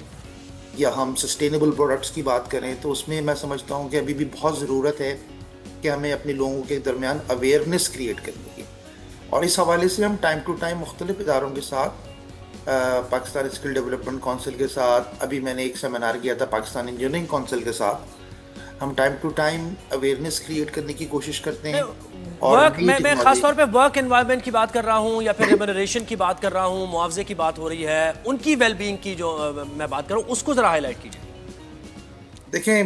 یا ہم سسٹینیبل پروڈکٹس کی بات کریں تو اس میں میں سمجھتا ہوں کہ ابھی بھی بہت ضرورت ہے کہ ہمیں اپنے لوگوں کے درمیان اویئرنیس کریٹ کرنے کی. اور اس حوالے سے ہم ٹائم ٹو ٹائم مختلف اداروں کے ساتھ, پاکستان اسکل ڈیولپمنٹ کونسل کے ساتھ, ابھی میں نے ایک سیمینار کیا تھا پاکستان انجینئرنگ کونسل کے ساتھ, ہم time to time awareness create کرنے کی کوشش کرتے ہیں. اور میں خاص طور پہ ورک انوائرمنٹ کی بات کر رہا ہوں یا پھر ریمونریشن کی بات کر رہا ہوں, معاوضے کی بات ہو رہی ہے, ان کی ویل بینگ کی جو میں بات کر رہا ہوں اس کو ذرا ہائی لائٹ کیجیے. دیکھیں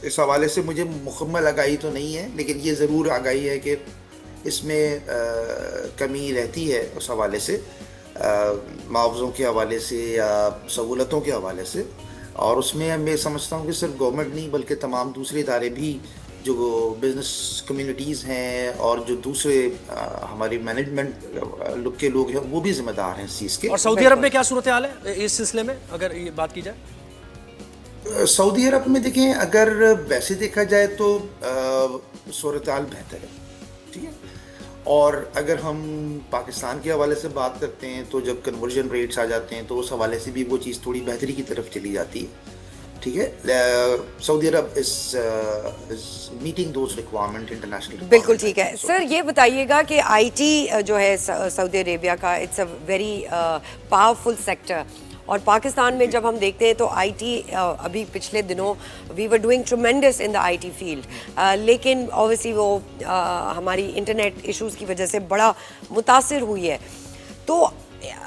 اس حوالے سے مجھے مکمل آگاہی تو نہیں ہے, لیکن یہ ضرور آگاہی ہے کہ اس میں کمی رہتی ہے اس حوالے سے, معاوضوں کے حوالے سے یا سہولتوں کے حوالے سے. اور اس میں میں سمجھتا ہوں کہ صرف گورنمنٹ نہیں بلکہ تمام دوسرے ادارے بھی جو بزنس کمیونٹیز ہیں اور جو دوسرے ہماری مینجمنٹ کے لوگ ہیں وہ بھی ذمہ دار ہیں اس چیز کے. اور سعودی عرب میں کیا صورتحال ہے اس سلسلے میں اگر یہ بات کی جائے؟ سعودی عرب میں دیکھیں اگر ویسے دیکھا جائے تو صورتحال بہتر ہے, ٹھیک ہے. اور اگر ہم پاکستان کے حوالے سے بات کرتے ہیں تو جب کنورژن ریٹس آ جاتے ہیں تو اس حوالے سے بھی وہ چیز تھوڑی بہتری کی طرف چلی جاتی ہے, ٹھیک ہے. Saudi Arab is meeting those requirement international. بالکل ٹھیک ہے. سر یہ بتائیے گا کہ IT جو ہے سعودی عربیہ کا it's a very powerful sector, اور پاکستان میں جب ہم دیکھتے ہیں تو IT ابھی پچھلے دنوں we were doing tremendous in the IT field, لیکن اوبیسلی وہ ہماری انٹرنیٹ ایشوز کی وجہ سے بڑا متاثر ہوئی ہے. تو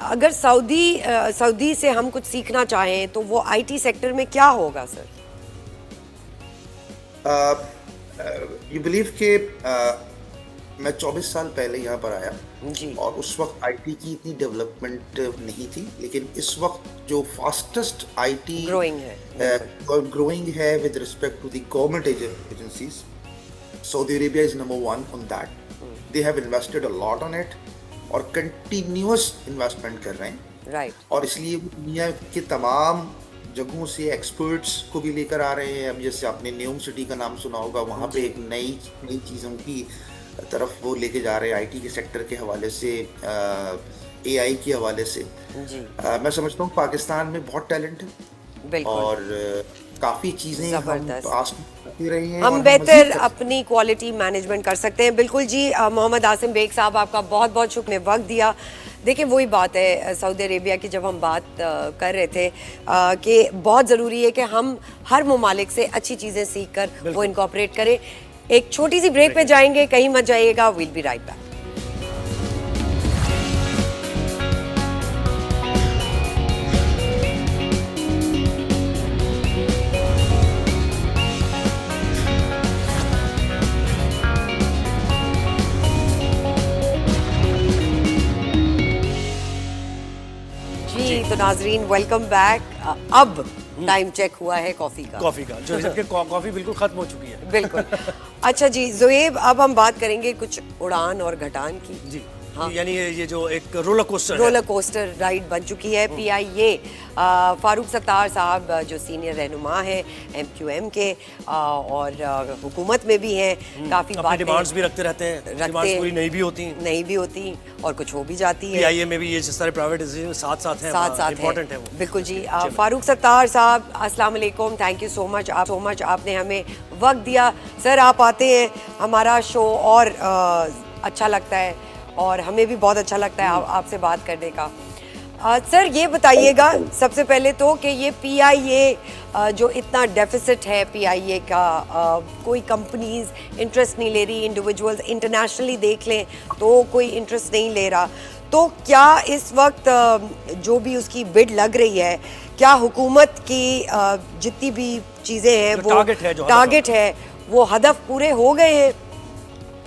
اگر سعودی سے ہم کچھ سیکھنا چاہیں تو وہ IT سیکٹر میں کیا ہوگا سر؟ یو بلیو کہ میں 24 سال پہلے یہاں پر آیا جی, اور اس وقت IT کی اتنی ڈیولپمنٹ نہیں تھی, لیکن اس وقت جو فاسٹسٹ IT گروئنگ ہے with respect to the government agencies, سعودی عربیہ is number 1 on that. They have invested a lot on it اور کنٹینیوس انویسٹمنٹ کر رہے ہیں, رائٹ. اور اس لیے دنیا کے تمام جگہوں سے ایکسپرٹس کو بھی لے کر آ رہے ہیں. اب جیسے آپ نے نیوم سٹی کا نام سنا ہوگا, وہاں پہ ایک نئی چیزوں کی طرف وہ لے کے جا رہے ہیں IT کے سیکٹر کے حوالے سے, AI کے حوالے سے. میں سمجھتا ہوں پاکستان میں بہت ٹیلنٹ ہے اور کافی چیزیں ہم بہتر اپنی کوالٹی مینجمنٹ کر سکتے ہیں. بالکل جی. محمد عاصم بیگ صاحب آپ کا بہت بہت شکریہ, وقت دیا. دیکھیں وہی بات ہے سعودی عربیہ کی جب ہم بات کر رہے تھے کہ بہت ضروری ہے کہ ہم ہر ممالک سے اچھی چیزیں سیکھ کر وہ انکارپوریٹ کریں. ایک چھوٹی سی بریک پہ جائیں گے, کہیں مت جائیے گا, ویل بی رائٹ بیک. تو ناظرین ویلکم بیک. اب ٹائم چیک ہوا ہے کافی کا جو جبکہ کافی بالکل ختم ہو چکی ہے. بالکل. اچھا جی زہیب, اب ہم بات کریں گے کچھ اڑان اور گھٹان کی. جی یعنی یہ جو ایک رولر کوسٹر رائڈ بن چکی ہے. پی آئی اے فاروق ستار صاحب جو سینئر رہنما ہیں ایم کیو ایم کے اور حکومت میں بھی ہیں, کافی باتیں ڈیمانڈز بھی رکھتے رہتے ہیں, ڈیمانڈز پوری نہیں بھی ہوتی اور کچھ ہو بھی جاتی ہے. پی آئی اے میں بھی یہ جس طرح پرائیویٹ ساتھ ہیں, امپورٹنٹ ہے وہ. بالکل جی. فاروق ستار صاحب السلام علیکم, تھینک یو سو مچ آپ نے ہمیں وقت دیا. سر آپ آتے ہیں ہمارا شو اور اچھا لگتا ہے اور ہمیں بھی بہت اچھا لگتا ہے آپ سے بات کرنے کا. سر یہ بتائیے گا سب سے پہلے تو کہ یہ پی آئی اے جو اتنا ڈیفیسٹ ہے پی آئی اے کا, کوئی کمپنیز انٹرسٹ نہیں لے رہی, انڈیویجولز انٹرنیشنلی دیکھ لیں تو کوئی انٹرسٹ نہیں لے رہا, تو کیا اس وقت جو بھی اس کی بڈ لگ رہی ہے, کیا حکومت کی جتنی بھی چیزیں ہیں وہ ٹارگٹ ہے وہ ہدف پورے ہو گئے ہیں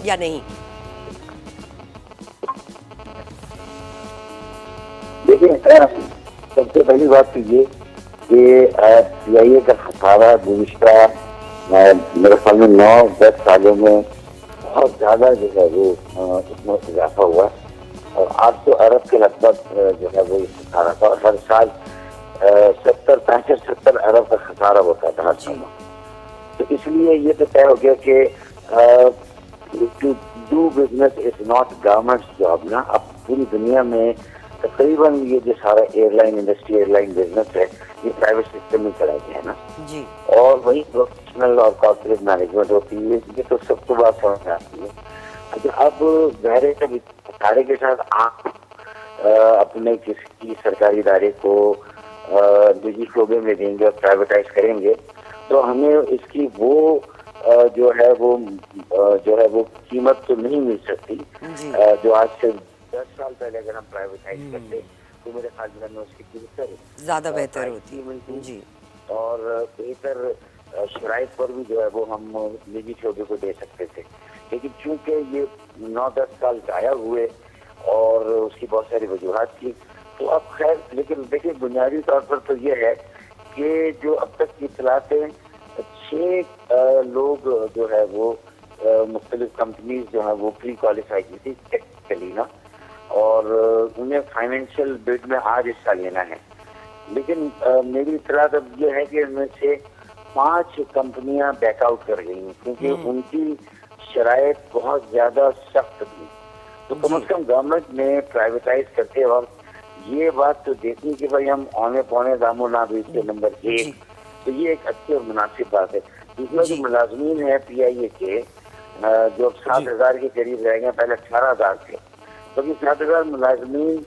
یا نہیں؟ دیکھیں سب سے پہلی بات تو یہ کہ پی آئی اے کا خسارہ گزشتہ میرے خیال میں 9-10 سالوں میں بہت زیادہ جو ہے وہ اس میں اضافہ ہوا, اور 800 ارب کے لگ بھگ جو ہے وہ خسارہ تھا, اور ہر سال 65-70 ارب کا خسارہ ہوتا تھا ہر سال. تو اس لیے یہ تو طے ہو گیا کہ to do business is not government job نا. اب پوری دنیا میں تقریباً یہ جو سارا airline industry, airline business ہے, یہ پرائیویٹ سسٹم میں چلا گیا ہے نا. جی. اور وہی پروفیشنل اور کارپوریٹ مینجمنٹ ہوتی ہے, یہ تو سب کو بات سمجھ آتی ہے. اچھا اب ظاہر ہے کہ ادارے کے ساتھ آپ اپنے کسی سرکاری ادارے کو نجی شعبے میں دیں گے اور پرائیویٹائز کریں گے تو ہمیں اس کی وہ جو ہے وہ قیمت تو نہیں مل سکتی جو آج سے 10 سال پہلے اگر ہم پرائیویٹائز کرتے تو میرے خیال میں اس کی قیمت زیادہ بہتر ہوتی جی, اور بہتر شرائط پر بھی جو ہے وہ ہم نجی شعبے کو دے سکتے تھے. لیکن چونکہ یہ 9-10 سال ضائع ہوئے اور اس کی بہت ساری وجوہات تھی, تو اب خیر, لیکن دیکھیں بنیادی طور پر تو یہ ہے کہ جو اب تک کی اطلاعاتیں 6 لوگ جو ہے وہ مختلف کمپنیز جو ہیں وہ پری کوالیفائی کی تھی ٹیکنیکلی نا, اور انہیں فائنینشیل بڈ میں آج حصہ لینا ہے. لیکن میری اطلاع اب یہ ہے کہ ان میں سے 5 کمپنیاں بیک آؤٹ کر گئی ہیں کیونکہ ان کی شرائط بہت زیادہ سخت تھی. تو کم از کم گورنمنٹ نے پرائیویٹائز کرتے وقت یہ بات تو دیکھنی کہ بھائی ہم اونے پونے داموں نہ بیچتے, نمبر 1. تو یہ ایک اچھی اور مناسب بات ہے. دوسرا جو ملازمین ہے پی آئی اے کے جو 7,000 کے قریب رہ گئے, پہلے 18,000 تھے, کیونکہ 7,000 ملازمین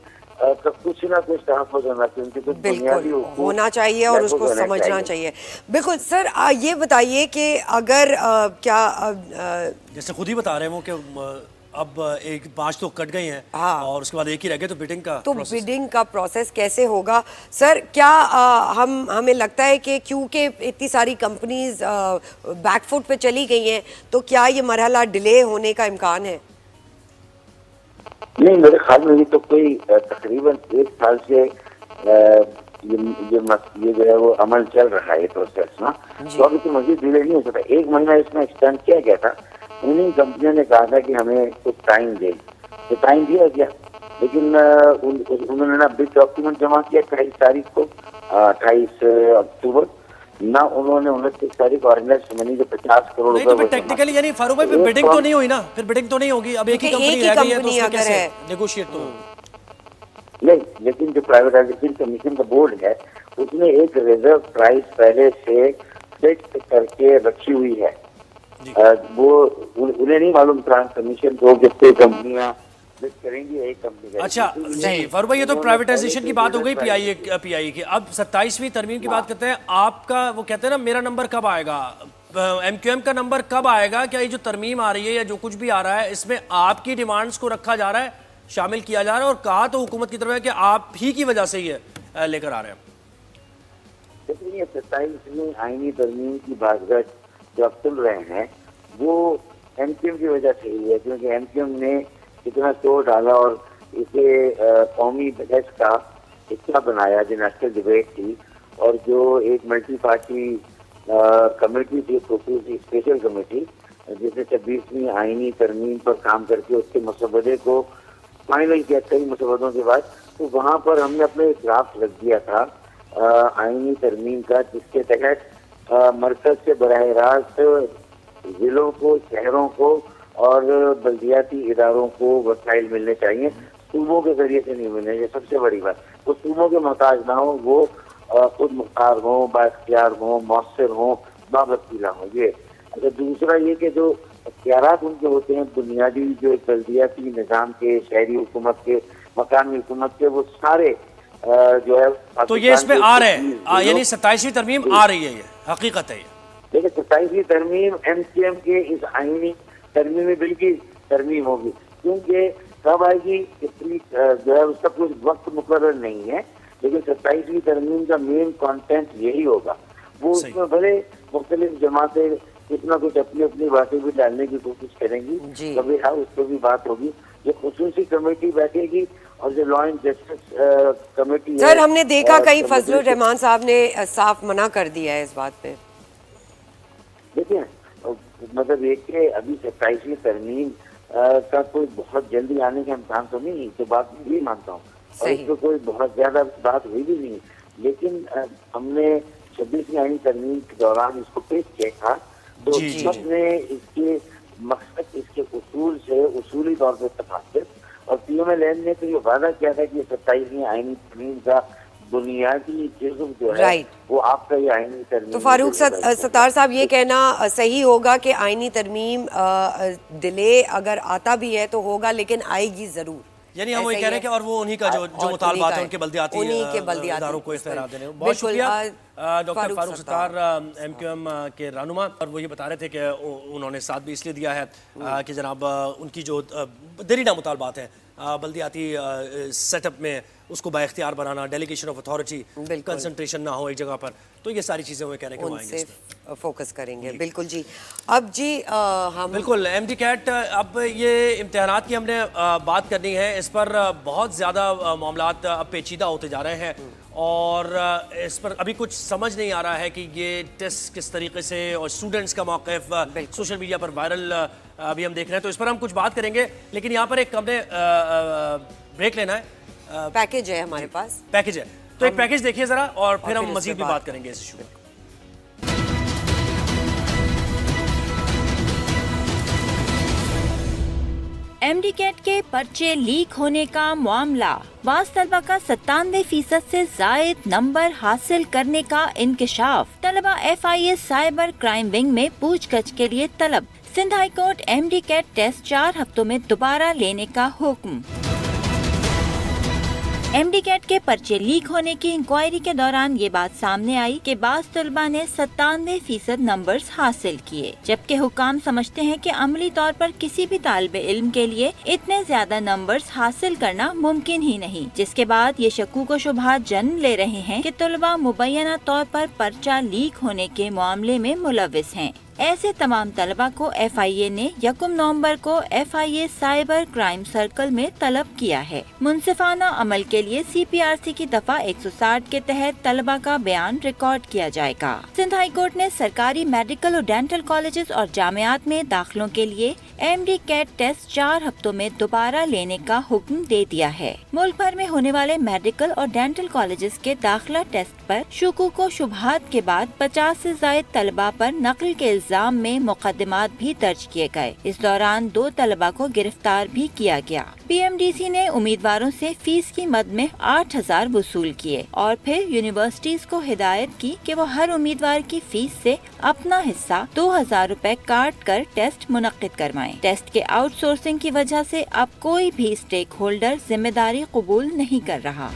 کا کچھ نہ کچھ تحفظ ہونا چاہیے, ان کی کچھ بنیادی حقوق ہونا چاہیے اور اس کو سمجھنا چاہیے. بالکل سر, یہ بتائیے کہ اگر کیا جیسے خود ہی بتا رہے ہیں وہ کہ اب 5 تو کٹ گئے ہیں اور اس کے بعد ایک ہی رہ گئے, تو بیڈنگ کا پروسیس کیسے ہوگا سر؟ کیا ہمیں لگتا ہے کہ کیونکہ اتنی ساری کمپنیز بیک فٹ پہ چلی گئی ہیں تو کیا یہ مرحلہ ڈیلے ہونے کا امکان ہے؟ نہیں, میرے خیال میں تو کوئی تقریباً 1 سال سے یہ جو ہے وہ عمل چل رہا ہے, یہ پروسیس نا, تو ابھی تو مزید ڈیلے نہیں ہو سکتا. 1 مہینہ اس میں ایکسٹینڈ کیا گیا تھا, انہیں کمپنیوں نے کہا تھا کہ ہمیں کچھ ٹائم دے, تو ٹائم دیا گیا, لیکن انہوں نے نا بگ ڈاکیومنٹ جمع کیا 28 تاریخ کو, 28 اکتوبر, نہ انہوں نے 29 تاریخ آرگنائز منی جو 50 کروڑ روپے ٹیکنیکلی, یعنی فاروق بھائی بیڈنگ تو نہیں ہوئی نا, پھر بیڈنگ تو نہیں ہوگی, اب ایک ہی کمپنی رہ گئی ہے تو اس میں کیسے نیگوشیٹ تو نہیں. لیکن جو پرائیویٹائزیشن کمیشن کا بورڈ ہے اس نے ایک ریزرو پرائز پہلے سے فکس کر کے رکھی ہوئی ہے. وہ انہیں نہیں معلوم تھا کمیشن کو کتنے کمپنیاں करیں गे, एक कंपनी करेगी। अच्छा जी फारूक भाई, ये तो प्राइवेटाइजेशन की बात हो गई पीआईए की। अब 27वीं तरमीम की बात करते हैं। आपका वो कहते हैं ना मेरा नंबर कब आएगा, एमक्यूएम का नंबर कब आएगा? क्या ये जो तरमीम आ रही है या जो कुछ भी आ रहा है इसमें आपकी डिमांड्स को रखा जा रहा है, शामिल किया जा रहा है? और कहा तो हुकूमत की तरफ है कि आप ही की वजह से ये लेकर आ रहे हैं। देखिए 27वीं आईनी तरमीम की बातगट जो आप सुन रहे हैं वो एमक्यूएम की वजह से ही है, क्योंकि एमक्यूएम ने इतना तोड़ डाला और इसे कौमी बहस का हिस्सा बनाया जो नेशनल डिबेट थी, और जो एक मल्टी पार्टी कमेटी थी, स्पेशल कमेटी जिसने 26वीं आईनी तरमीम पर काम करके उसके मसवदे को फाइनल किया कई मसवदों के बाद, तो वहाँ पर हमने अपने ड्राफ्ट रख दिया था आईनी तरमीम का, जिसके तहत मरकज से बराह रास्त जिलों को, शहरों को और बल्दियाती इदारों को वसाइल मिलने चाहिए, सूबों के जरिए से नहीं मिलने चाहिए। सबसे बड़ी बात, वो सूबों के मोहताज ना हो, वो खुद मुख्तार हो, बाख्तियार हो, मौसर हो, बाबतीला हो। ये अच्छा, दूसरा ये कि जो अख्तियारात उनके होते हैं बुनियादी, जो बल्दियाती निज़ाम के, शहरी हुकूमत के, मकानी हुकूमत के, वो सारे जो है तो ये इसमें आ रहे हैं, यानी 27वीं तरमीम आ रही है, ये हकीकत है। ये देखिए 27वीं तरमीम एमसीएम के इस आईनी तरमीम में बिल्कुल तरमीम होगी, क्योंकि कब आएगी इतनी जो है उसका कुछ वक्त मुकर्रर नहीं है, लेकिन 27वीं तरमीम का मेन कंटेंट यही होगा। वो उसमें भले मुख्तलिफ जमातें कुछ ना कुछ अपनी अपनी बातें भी डालने की कोशिश करेंगी, कभी हाँ उस पर भी बात होगी। ये खुसूसी कमेटी बैठेगी और जो law and justice committee sir, हमने देखा कहीं फजलुर रहमान साहब ने साफ मना कर दिया है इस बात पे। देखिए मतलब एक के अभी 27वीं तरमीम का कोई बहुत जल्दी आने का इम्कान तो नहीं, तो बात मैं भी मानता हूँ, और इस पर कोई बहुत ज्यादा बात हुई भी नहीं, लेकिन हमने 26वीं आईनी तरमीम के दौरान इसको पेश किया था, तो सबने इसके मकसद, इसके उसूल से उसूली तौर पर इत्तेफाक, और पीएमएलएन ने तो ये वादा किया था कि 27वीं आईनी तरमीम का बुनियादी जुज़्व जो है वो आपका ये आईनी तरमीम। तो फारूक सत्तार साहब, ये कहना सही होगा कि आईनी तरमीम डिले अगर आता भी है तो होगा, लेकिन आएगी जरूर, यानी हम वही कह रहे हैं कि और वो उन्हीं का जो मुतालबात है उनके बल्दियाती इदारों को इख्तियार देने। बहुत शुक्रिया डॉक्टर फारूक सत्तार, एमक्यूएम के रहनुमा। और वो ये बता रहे थे कि उन्होंने साथ भी इसलिए दिया है कि जनाब उनकी जो देरीना मुतालबात है बल्दियाती सेटअप में, उसको बाइख्तियार बनाना, डेलीगेशन ऑफ अथॉरिटी, कंसंट्रेशन ना हो एक जगह पर, तो ये सारी चीज़ें वो कह रहे हैं कि उनसे फोकस करेंगे। बिल्कुल जी। अब जी हम बिल्कुल एमडी कैट, अब ये इम्तिहानात की हमने बात करनी है, इस पर बहुत ज़्यादा मामलात अब पेचीदा होते जा रहे हैं, और इस पर अभी कुछ समझ नहीं आ रहा है कि ये टेस्ट किस तरीके से, और स्टूडेंट्स का मौक़िफ़ सोशल मीडिया पर वायरल अभी हम देख रहे हैं, तो इस पर हम कुछ बात करेंगे। लेकिन यहाँ पर एक हमने ब्रेक लेना है, पैकेज है हमारे पास, पैकेज है, तो एक पैकेज देखिए ज़रा, और फिर हम मज़ीद भी बात करेंगे इस इशू में। एमडी कैट के पर्चे लीक होने का मामला, वास तलबा का 97% से जायद नंबर हासिल करने का इंकशाफ, तलबा FIS साइबर क्राइम विंग में पूछगछ के लिए तलब, Sindh high court MDCAT test 4 हफ्तों में दोबारा लेने का हुक्म। एमडी कैट के पर्चे लीक होने की इंक्वायरी के दौरान ये बात सामने आई कि बाज़ तलबा ने 97% नंबर्स हासिल किए, जबकि हुकाम समझते हैं कि अमली तौर पर किसी भी तालिबे इल्म के लिए इतने ज्यादा नंबर्स हासिल करना मुमकिन ही नहीं, जिसके बाद ये शकूक व शुबहात जन्म ले रहे हैं कि तलबा मुबैना तौर पर पर्चा लीक होने के मामले में मुलव्विस हैं। ऐसे तमाम तलबा को FIA ने 1 नवंबर को FIA साइबर क्राइम सर्कल में तलब किया है। मुनसिफाना अमल के लिए CPRC की दफा 160 के तहत तलबा का बयान रिकॉर्ड किया जाएगा। सिंध हाई कोर्ट ने सरकारी मेडिकल और डेंटल कॉलेजेस और जामियात में दाखिलों के लिए MD कैट टेस्ट 4 हफ्तों में दोबारा लेने का हुक्म दे दिया है। मुल्क भर में होने वाले मेडिकल और डेंटल कॉलेजेस के दाखिला टेस्ट पर शुकूक व शुबहात के बाद 50 से ज्यादा तलबा पर नकल के इल्जाम में मुकदमात भी दर्ज किए गए। इस दौरान 2 तलबा को गिरफ्तार भी किया गया। PMDC ने उम्मीदवारों से फीस की मद में 8,000 वसूल किए और फिर यूनिवर्सिटीज को हिदायत की कि वो हर उम्मीदवार की फीस से अपना हिस्सा 2,000 रुपए काट कर टेस्ट मुनक्किद करवाएं। करवाएं। टेस्ट के आउटसोर्सिंग की वजह से अब कोई भी स्टेक होल्डर जिम्मेदारी कबूल नहीं कर रहा।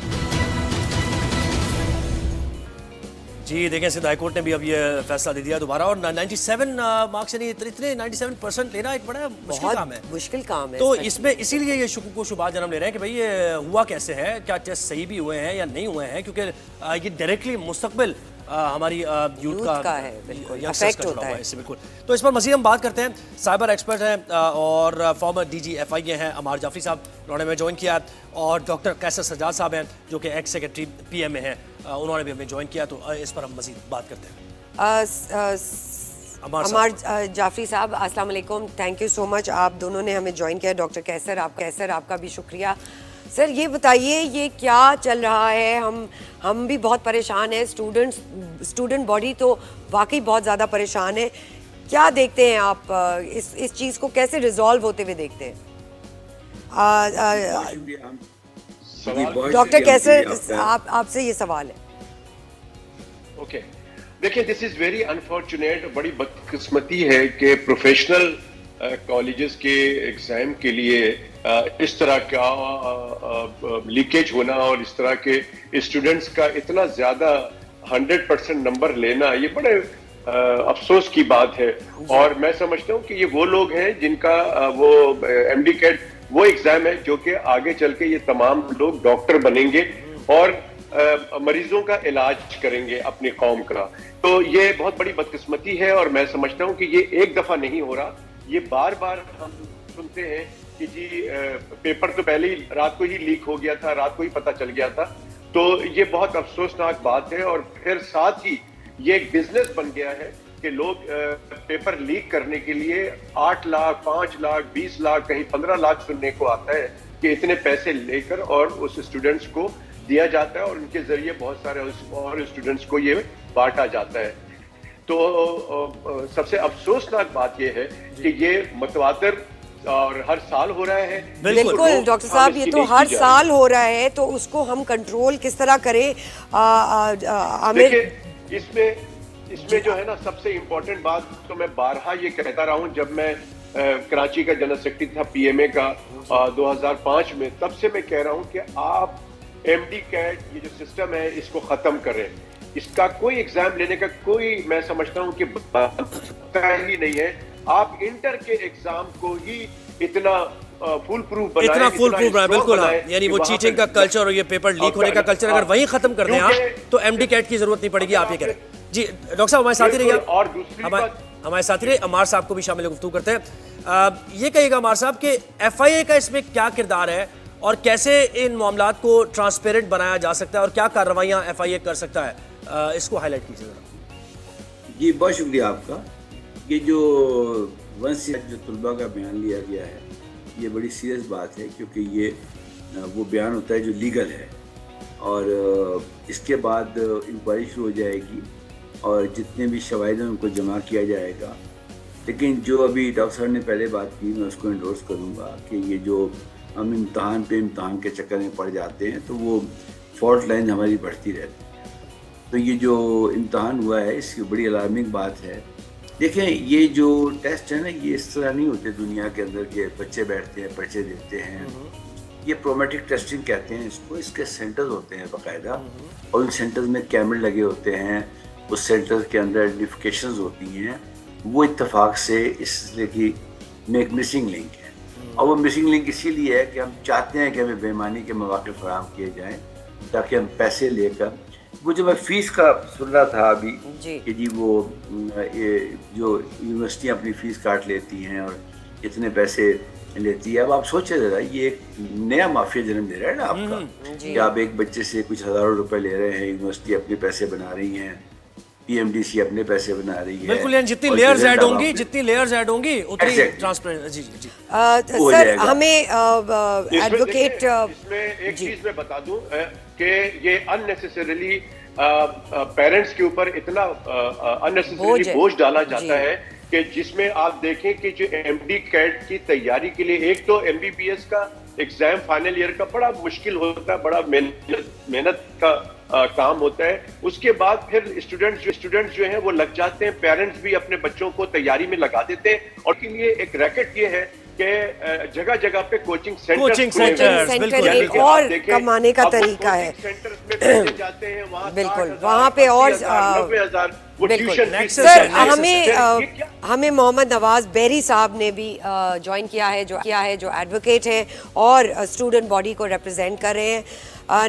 जी देखें, सिंध हाई कोर्ट ने भी अब ये फैसला दे दिया दोबारा, और 97 मार्क्स यानी इतने 97% लेना एक बड़ा मुश्किल काम है। मुश्किल काम है। तो इसमें इसीलिए ये शुक्र को शुबा जन्म ले रहे हैं कि भाई ये हुआ कैसे है, क्या टेस्ट सही भी हुए हैं या नहीं हुए हैं, क्योंकि ये डायरेक्टली मुस्तकबिल हमारी यूथ का है, बिल्कुल अफेक्ट होता है इससे, बिल्कुल। तो इस पर मज़ीद हम बात करते हैं। साइबर एक्सपर्ट हैं और फॉर्मर DGFI हैं अमार जाफरी साहब, उन्होंने हमें ज्वाइन किया, और डॉक्टर कैसर सज्जाद साहब हैं जो कि एक्स सेक्रेटरी PM में हैं, उन्होंने भी हमें ज्वाइन किया। तो इस पर हम मज़ीद बात करते हैं। अमार जाफरी साहब, अस्सलाम वालेकुम, थैंक यू सो मच, आप दोनों ने हमें ज्वाइन किया। डॉक्टर कैसर आपका भी शुक्रिया। सर ये बताइए, ये क्या चल रहा है? हम भी बहुत परेशान हैं, स्टूडेंट बॉडी तो वाकई बहुत ज़्यादा परेशान है। क्या देखते हैं आप इस चीज़ को कैसे रिजॉल्व होते हुए देखते हैं? डॉक्टर कैसर, आपसे ये सवाल है। ओके, देखिए, दिस इज वेरी अनफॉर्चुनेट, बड़ी बदकिस्मती है कि प्रोफेशनल कॉलेजेस के एग्जाम के लिए इस तरह का लीकेज होना और इस तरह के स्टूडेंट्स का इतना ज्यादा 100% नंबर लेना, ये बड़े अफसोस की बात है। और मैं समझता हूँ कि ये वो लोग हैं जिनका वो MD कैट वो एग्जाम है जो कि आगे चल के ये तमाम लोग डॉक्टर बनेंगे और मरीजों का इलाज करेंगे अपनी कौम का। तो ये बहुत बड़ी बदकिस्मती है, और मैं समझता हूँ कि ये एक दफा नहीं हो रहा, ये बार बार हम सुनते हैं कि जी पेपर तो पहले ही रात को ही लीक हो गया था, रात को ही पता चल गया था। तो ये बहुत अफसोसनाक बात है, और फिर साथ ही ये एक बिजनेस बन गया है कि लोग पेपर लीक करने के लिए 8 लाख, 5 लाख, 20 लाख, कहीं 15 लाख सुनने को आता है कि इतने पैसे लेकर और उस स्टूडेंट्स को दिया जाता है, और उनके जरिए बहुत सारे और स्टूडेंट्स को ये बांटा जाता है। तो सबसे अफसोसनाक बात ये है कि ये मुतवातिर और हर साल हो रहा है। बिल्कुल डॉक्टर साहब, ये तो हर साल हो रहा है, तो उसको हम कंट्रोल किस तरह करें? इसमें जो है ना, सबसे इम्पोर्टेंट बात तो मैं बारहा ये कहता रहा हूँ, जब मैं कराची का जनरल सेक्रेटरी था PMA का 2005 में, तब से मैं कह रहा हूँ कि आप MD कैट ये जो सिस्टम है इसको खत्म करें। इसका कोई एग्जाम लेने का कोई, मैं समझता हूँ कि ही नहीं है। आप इंटर के एग्जाम को ही इतना फुल प्रूफ बनाएं, इतना फुल प्रूफ बनाएं, बिल्कुल। यानी वो चीटिंग का कल्चर और ये पेपर लीक होने का कल्चर अगर वहीं खत्म कर दें आप, तो MD कैट की जरूरत नहीं पड़ेगी, आप ये करें। जी डॉक्टर साहब हमारे साथ ही रहिए, और दूसरी हमारे साथ ही रहिए। अमार साहब को भी शामिल गुफ्तगू करते हैं। ये कहिएगा अमार साहब कि FIA का इसमें क्या किरदार है, और कैसे इन मामलात को ट्रांसपेरेंट बनाया जा सकता है, और क्या कार्रवाइयाँ FIA कर सकता है, इसको हाईलाइट कीजिए जरा। जी बहुत शुक्रिया आपका। ये जो जो तलबा का बयान लिया गया है, ये बड़ी सीरियस बात है, क्योंकि ये वो बयान होता है जो लीगल है, और इसके बाद इंक्वायरी शुरू हो जाएगी और जितने भी शवाहिद हैं उनको जमा किया जाएगा। लेकिन जो अभी डॉक्टर साहब ने पहले बात की, मैं उसको इंडोर्स करूँगा कि ये जो हम इम्तहान पे इम्तहान के चक्कर में पड़ जाते हैं, तो वो फॉल्ट लाइन हमारी बढ़ती रहती है। तो ये जो इम्तहान हुआ है, इसकी बड़ी अलार्मिंग बात है। देखें, ये जो टेस्ट है ना, ये इस तरह नहीं होते दुनिया के अंदर के बच्चे बैठते हैं, पर्चे देते हैं। ये प्रोमेट्रिक टेस्टिंग कहते हैं इसको। इसके सेंटर्स होते हैं बाकायदा, और उन सेंटर्स में कैमरे लगे होते हैं, उस सेंटर के अंदर आइडेंटिफिकेशंस होती हैं। वो इत्तेफाक से इसलिए कि में एक मिसिंग लिंक है, और वो मिसिंग लिंक इसीलिए है कि हम चाहते हैं कि हमें बेईमानी के मौके फराहम किए जाएँ, ताकि हम पैसे लेकर, वो जो मैं फ़ीस का सुन रहा था अभी कि जी वो ये जो यूनिवर्सिटियाँ अपनी फ़ीस काट लेती हैं और इतने पैसे लेती है। अब आप सोचे ज़रा, ये एक नया माफिया जन्म दे रहा है ना आपका, कि आप एक बच्चे से कुछ हज़ारों रुपए ले रहे हैं, यूनिवर्सिटी अपने पैसे बना रही हैं, PMDC अपने पैसे बना रही है। बिल्कुल, यानी जितनी लेयर्स ऐड होंगी उतनी ट्रांसपेरेंट। जी जी सर, हमें एडवोकेट इसमें एक चीज मैं बता दूं कि ये अननेसेसरीली पेरेंट्स के ऊपर इतना अननेसेसरीली बोझ डाला जाता है कि जिसमें आप देखें कि जो MD कैट की तैयारी के लिए, एक तो MBBS का एग्जाम फाइनल ईयर का बड़ा मुश्किल होता है, बड़ा मेहनत का काम होता है। उसके बाद फिर स्टूडेंट्स जो हैं वो लग जाते हैं, पेरेंट्स भी अपने बच्चों को तैयारी में लगा देते हैं। और के लिए एक रैकेट ये है कि जगह जगह पे कोचिंग सेंटर एक और कमाने का तरीका है। जाते हैं वहाँ बिल्कुल, वहाँ पे और 90,000 सर हमें मोहम्मद नवाज बेरी साहब ने भी ज्वाइन किया है जो एडवोकेट हैं और स्टूडेंट बॉडी को रिप्रेजेंट कर रहे हैं।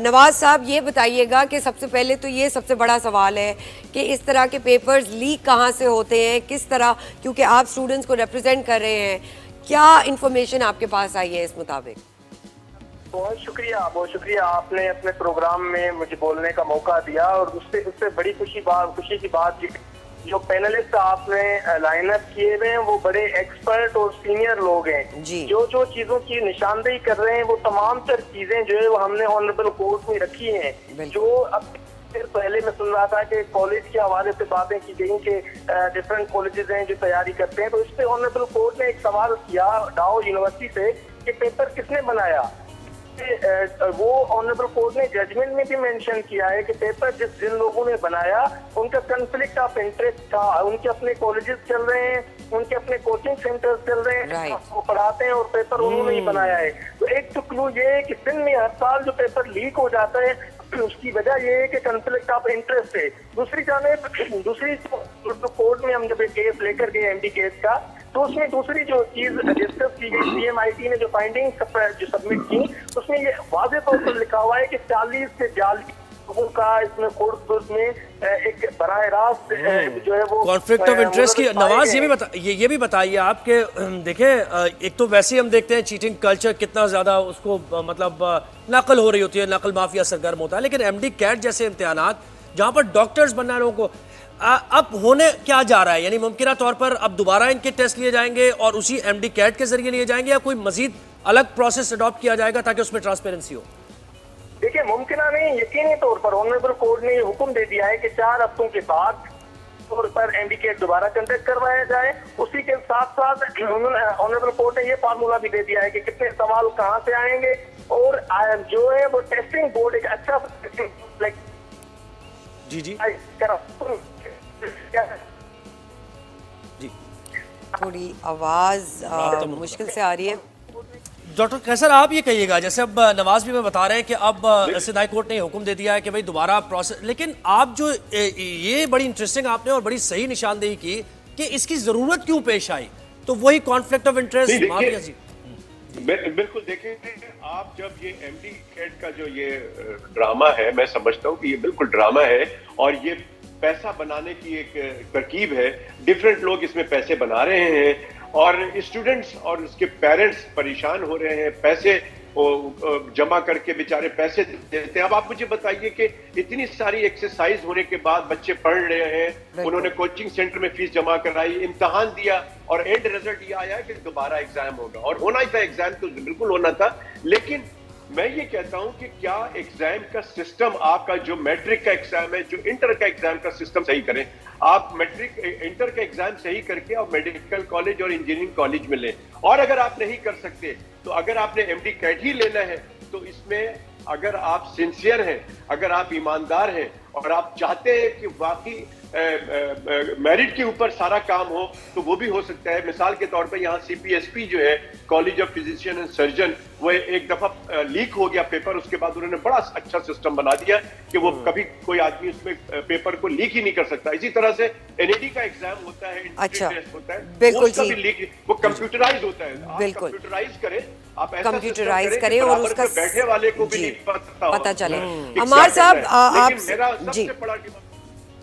नवाज साहब ये बताइएगा कि सबसे पहले तो ये सबसे बड़ा सवाल है कि इस तरह के पेपर्स लीक कहाँ से होते हैं, किस तरह, क्योंकि आप स्टूडेंट्स को रिप्रेजेंट कर रहे हैं, क्या इंफॉर्मेशन आपके पास आई है इस मुताबिक? बहुत शुक्रिया आपने अपने प्रोग्राम में मुझे बोलने का मौका दिया। और उससे बड़ी खुशी की बात जो पैनलिस्ट आपने लाइन अप किए हुए हैं वो बड़े एक्सपर्ट और सीनियर लोग हैं। जो चीजों की निशानदेही कर रहे हैं वो तमाम तर चीजें जो है वो हमने ऑनरेबल कोर्ट में रखी हैं। जो अब पहले मैं सुन रहा था कि कॉलेज के हवाले से बातें की गई कि डिफरेंट कॉलेजेस हैं जो तैयारी करते हैं, तो इस पे ऑनरेबल कोर्ट ने एक सवाल किया डाउ यूनिवर्सिटी से कि पेपर किसने बनाया। वो ऑनरेबल कोर्ट ने जजमेंट में भी मेंशन किया है कि पेपर जिन लोगों ने बनाया उनका कॉन्फ्लिक्ट ऑफ इंटरेस्ट था, उनके अपने कॉलेजेस चल रहे हैं, उनके अपने कोचिंग सेंटर्स चल रहे हैं, वो पढ़ाते हैं और पेपर उन्होंने ही बनाया है। तो एक तो क्लू ये है कि दिन में हर साल जो पेपर लीक हो जाता है उसकी वजह ये है कि कॉन्फ्लिक्ट ऑफ इंटरेस्ट है। दूसरी कोर्ट में हम जब एक केस लेकर गए एमडी केस का, तो उसमें दूसरी जो चीज डिस्कस की गई, सीएमआईटी ने जो फाइंडिंग जो सबमिट की उसमें ये वाज़ेह तौर पर लिखा हुआ है कि 40 से 40 लोगों का इसमें कोर्ट में एक बराह रास्त जो है वो कॉन्फ्लिक्ट ऑफ इंटरेस्ट की। नवाज ये भी बताइए आप कि देखें, एक तो वैसे हम देखते हैं चीटिंग कल्चर कितना ज्यादा उसको मतलब नकल हो रही होती है, नकल माफिया सरगर्म होता है, लेकिन एमडी कैट जैसे इम्तिहानात जहाँ पर डॉक्टर्स बनना है लोगों को, अब होने क्या जा रहा है? यानी मुमकिन तौर पर अब दोबारा इनके टेस्ट लिए जाएंगे और उसी एमडी कैट के जरिए लिए जाएंगे या कोई मजीद अलग प्रोसेस अडॉप्ट किया जाएगा ताकि उसमें ट्रांसपेरेंसी हो? देखिए, मुमकिन नहीं, यकीनी तौर पर ऑनरेबल कोर्ट ने ये हुक्म दे दिया है कि 4 हफ्तों के बाद तौर पर एमडी कैट दोबारा कंडक्ट करवाया जाए। उसी के साथ साथ ऑनरेबल कोर्ट ने ये फार्मूला भी दे दिया है कि कितने सवाल कहाँ से आएंगे और जो है वो टेस्टिंग बोर्ड एक अच्छा जी थोड़ी आवाज मुश्किल से आ रही है। डॉक्टर कैसर, आप ये कहिएगा, जैसे अब नवाज भी में बता रहे हैं कि अब सिंध हाई कोर्ट ने हुक्म दे दिया है कि भाई दोबारा प्रोसेस, लेकिन आप जो ये बड़ी इंटरेस्टिंग आपने और बड़ी सही निशानदेही की कि इसकी जरूरत क्यों पेश आई, तो वही कॉन्फ्लिक्ट ऑफ इंटरेस्ट माफिया जी। बिल्कुल, देखिए आप जब ये एमडी कैट का जो ये ड्रामा है, मैं समझता हूँ कि ये बिल्कुल ड्रामा है और ये पैसा बनाने की एक तरकीब है। डिफरेंट लोग इसमें पैसे बना रहे हैं और स्टूडेंट्स और उसके पेरेंट्स परेशान हो रहे हैं, पैसे जमा करके बेचारे पैसे देते हैं। अब आप मुझे बताइए कि इतनी सारी एक्सरसाइज होने के बाद बच्चे पढ़ रहे हैं, उन्होंने कोचिंग सेंटर में फीस जमा कराई, इम्तिहान दिया और एंड रिजल्ट ये आया कि दोबारा एग्जाम होगा। और होना ही था, एग्जाम तो बिल्कुल होना था, लेकिन मैं ये कहता हूं कि क्या एग्जाम का सिस्टम, आपका जो मैट्रिक का एग्जाम है, जो इंटर का एग्जाम का सिस्टम सही करें। आप मैट्रिक इंटर का एग्जाम सही करके और मेडिकल कॉलेज और इंजीनियरिंग कॉलेज में लें। और अगर आप नहीं कर सकते तो अगर आपने एमडी कैट ही लेना है तो इसमें अगर आप सिंसियर हैं, अगर आप ईमानदार हैं और आप चाहते हैं कि वाकई मेरिट के ऊपर सारा काम हो तो वो भी हो सकता है। मिसाल के तौर पे यहाँ सीपीएसपी जो है, college of physician and surgeon, वो एक दफा लीक हो गया पेपर, उसके बाद उन्होंने बड़ा अच्छा सिस्टम बना दिया कि वो कभी कोई आदमी उसमें पेपर को लीक ही नहीं कर सकता। इसी तरह से एनएडी का एग्जाम होता है, अच्छा, टेस्ट होता है, बिल्कुल उसका भी लीक, वो कंप्यूटराइज होता है। आप कंप्यूटराइज करें, आप ऐसा कंप्यूटराइज करें और उसका बैठे वाले को भी पता चले। अमार साहब, आप जी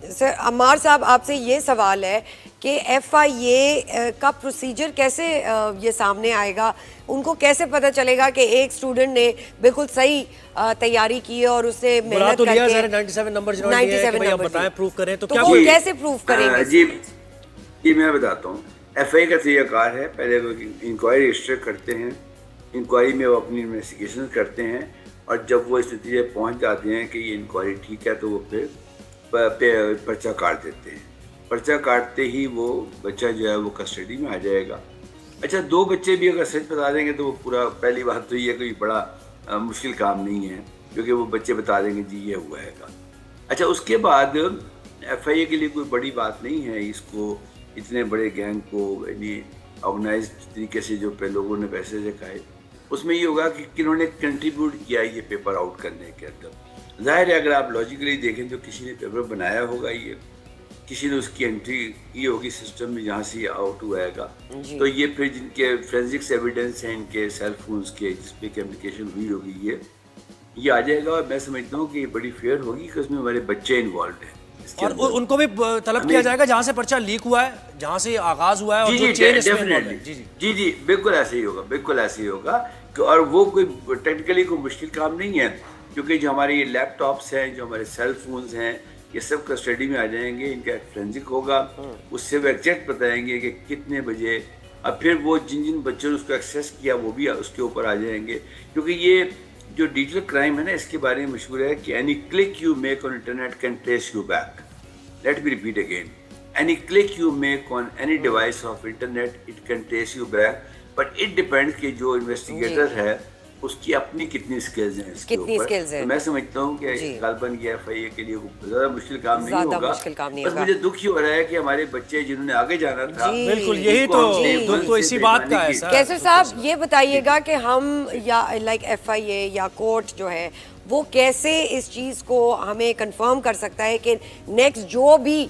सर, अमार साहब आपसे ये सवाल है कि एफआईए का प्रोसीजर कैसे ये सामने आएगा? उनको कैसे पता चलेगा कि एक स्टूडेंट ने बिल्कुल सही तैयारी की है और उससे मेहनत करके 97 नंबर बताएं, प्रूफ करें, तो क्या वो कैसे प्रूफ करेंगे? जी मैं बताता हूँ। एफआईए का तरीकाकार है, पहले वो इंक्वायरी रजिस्टर करते हैं, इंक्वायरी में वो अपनी इन्वेस्टिगेशन करते हैं और जब वो इस नतीजे पहुँच जाते हैं कि ये इंक्वायरी ठीक है तो वो फिर पर्चा काट देते हैं। पर्चा काटते ही वो बच्चा जो है वो कस्टडी में आ जाएगा। अच्छा, 2 बच्चे भी अगर सच बता देंगे तो वो पूरा, पहली बात तो ये कोई बड़ा मुश्किल काम नहीं है, क्योंकि वो बच्चे बता देंगे जी ये हुआ है। अच्छा, उसके बाद FIA के लिए कोई बड़ी बात नहीं है, इसको इतने बड़े गैंग को यानी ऑर्गेनाइज तरीके से जो लोगों ने पैसे दिखाए, उसमें ये होगा कि किन्होंने कंट्रीब्यूट किया ये पेपर आउट करने के अंदर। जाहिर है अगर आप लॉजिकली देखें तो किसी ने पेपर बनाया होगा, ये किसी ने उसकी एंट्री की होगी सिस्टम में जहाँ से ये आउट हुआएगा, तो ये फिर जिनके फोरेंसिक्स एविडेंस हैं इनके सेल फोन्स के जिसपे कम्युनिकेशन हुई होगी ये आ जाएगा। और मैं समझता हूँ कि ये बड़ी फेयर होगी कि उसमें हमारे बच्चे इन्वॉल्व हैं और उनको भी तलब किया जाएगा जहाँ से पर्चा लीक हुआ है, जहाँ से आगाज हुआ है और जो चेन इसमें इन्वॉल्व है। जी बिल्कुल ऐसे ही होगा, बिल्कुल ऐसे ही होगा। और वो कोई टेक्निकली कोई मुश्किल काम नहीं है, क्योंकि जो हमारे ये लैपटॉप्स हैं, जो हमारे सेल फोन्स हैं, ये सब कस्टडी में आ जाएंगे, इनका फोरेंसिक होगा, उससे वो एग्जैक्ट बताएंगे कि कितने बजे। अब फिर वो जिन बच्चों ने उसको एक्सेस किया वो भी उसके ऊपर आ जाएंगे, क्योंकि ये जो डिजिटल क्राइम है ना, इसके बारे में मशहूर है कि any click you make on internet can trace you back. Let me repeat again, any click you make on any device of internet it can trace you back, but it depends कि जो investigator है उसकी अपनी कितनी skills हैं इसके ऊपर। तो मैं समझता हूँ कि गालबन की FIA के लिए ज़्यादा मुश्किल काम नहीं होगा। बस मुझे दुख ही हो रहा है कि हमारे बच्चे जिन्होंने आगे जाना था, बिल्कुल यही तो दुख तो इसी बात का है सर। कैसर साहब ये बताइएगा कि हम या लाइक FIA या कोर्ट जो है वो कैसे इस चीज़ को हमें कंफर्म कर सकता है कि नेक्स्ट जो भी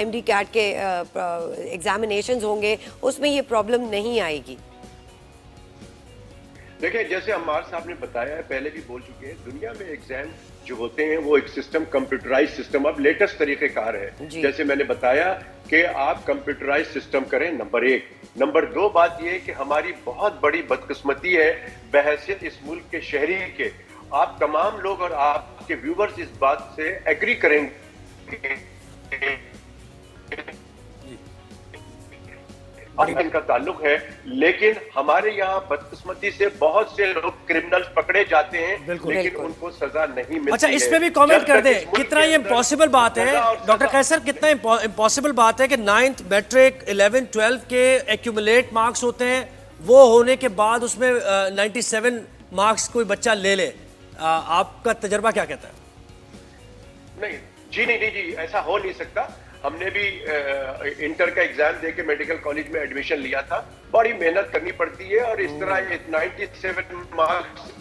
MD CAT के एग्जामिनेशंस होंगे उसमें ये प्रॉब्लम नहीं आएगी? देखिए, जैसे अम्मार साहब ने बताया है, पहले भी बोल चुके हैं, दुनिया में एग्जाम जो होते हैं वो एक सिस्टम कंप्यूटराइज सिस्टम, अब लेटेस्ट तरीक़ेकार है। जैसे मैंने बताया कि आप कंप्यूटराइज सिस्टम करें, नंबर 1। नंबर 2 बात ये है कि हमारी बहुत बड़ी बदकिस्मती है बहैसियत इस मुल्क के शहरी के, आप तमाम लोग और आपके व्यूवर्स इस बात से एग्री करेंगे इनका ताल्लुक है, लेकिन हमारे यहाँ बदकिस्मती से बहुत से लोग क्रिमिनल्स पकड़े जाते हैं लेकिन उनको सजा नहीं मिलती। अच्छा, इस पे भी कमेंट कर दें, कितना ये इम्पॉसिबल बात है डॉक्टर कैसर, कितना इम्पॉसिबल बात है कि 9th मैट्रिक 11 12 के एक्यूमुलेट मार्क्स होते हैं, वो होने के बाद उसमें 97 मार्क्स कोई बच्चा ले ले। आपका तजर्बा क्या कहता है? नहीं जी, ऐसा हो नहीं सकता। हमने भी इंटर का एग्जाम देके मेडिकल कॉलेज में एडमिशन लिया था, बड़ी मेहनत करनी पड़ती है और इस तरह 97 marks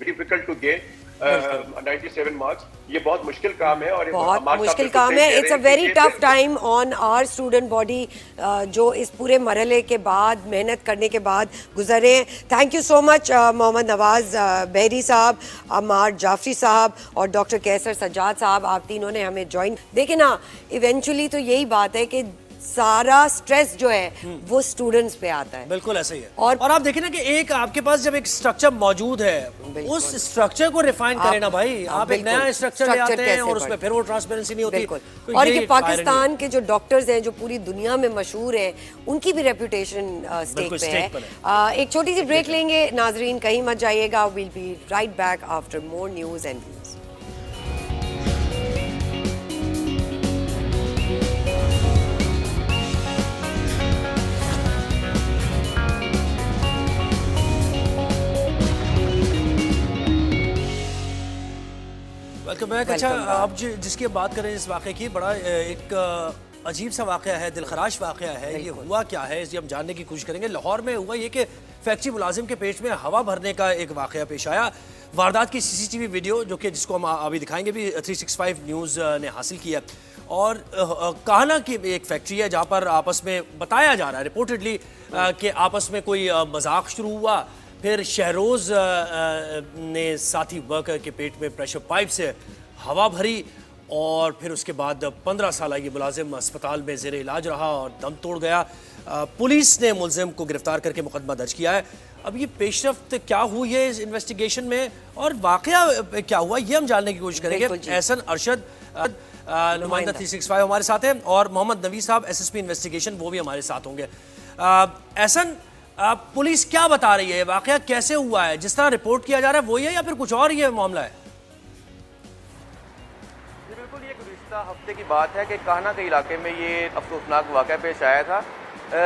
difficult to get 97 marks, ये बहुत मुश्किल काम है और बहुत मुश्किल काम है। It's a very tough time on our student body, जो इस पूरे मरहले के बाद मेहनत करने के बाद गुजरे। Thank you so much Mohammad Nawaz Bahri साहब, अम्मार जाफरी साहब और डॉक्टर कैसर सज्जाद साहब, आप तीनों ने हमें ज्वाइन। देखिए ना, इवेंचुअली तो यही बात है कि सारा स्ट्रेस जो है वो स्टूडेंट्स पे आता है। बिल्कुल ऐसा ही है। और आप देखिए ना कि एक आपके पास जब एक स्ट्रक्चर मौजूद है, उस स्ट्रक्चर को रिफाइन करें ना भाई, आप एक नया स्ट्रक्चर ले आते हैं और उसमें फिर वो ट्रांसपेरेंसी नहीं होती। तो और ये पाकिस्तान के जो डॉक्टर्स हैं जो पूरी दुनिया में मशहूर हैं, उनकी भी रेपुटेशन स्टेक पे है। एक छोटी सी ब्रेक लेंगे नाजरीन, कहीं मत जाइएगा। Will be right back after more news and views. Welcome back. अच्छा, आप जिसकी बात करें इस वाक़े की, बड़ा एक अजीब सा वाक़या है, दिलखराश वाक़या है। ये हुआ क्या है इसे हम जानने की कोशिश करेंगे। लाहौर में हुआ ये कि फैक्ट्री मुलाजिम के पेट में हवा भरने का एक वाक़या पेश आया। वारदात की CCTV वीडियो जो कि जिसको हम अभी दिखाएंगे भी 365 न्यूज़ ने हासिल किया। और काहना की एक फैक्ट्री है जहाँ पर आपस में बताया जा रहा है रिपोर्टेडली कि आपस में कोई मजाक शुरू हुआ, फिर शहरोज़ ने साथी वर्कर के पेट में प्रेशर पाइप से हवा भरी और फिर उसके बाद 15 साल ये मुलाजिम अस्पताल में ज़ेर इलाज रहा और दम तोड़ गया। पुलिस ने मुलजिम को गिरफ्तार करके मुकदमा दर्ज किया है। अब ये पेशरफ्त क्या हुई है इस इन्वेस्टिगेशन में और वाक़या क्या हुआ, ये हम जानने की कोशिश करेंगे। एहसन अरशद नुमाइंदा 365 हमारे साथ हैं और मोहम्मद नवी साहब SSP इन्वेस्टिगेशन, वो भी हमारे साथ होंगे। एहसन, पुलिस क्या बता रही है, वाक़या कैसे हुआ है? जिस तरह रिपोर्ट किया जा रहा है वही है या फिर कुछ और ये मामला है? बिल्कुल, ये गुज़िश्ता हफ्ते की बात है कि काहना के इलाके में ये अफसोसनाक वाक़या पेश आया था।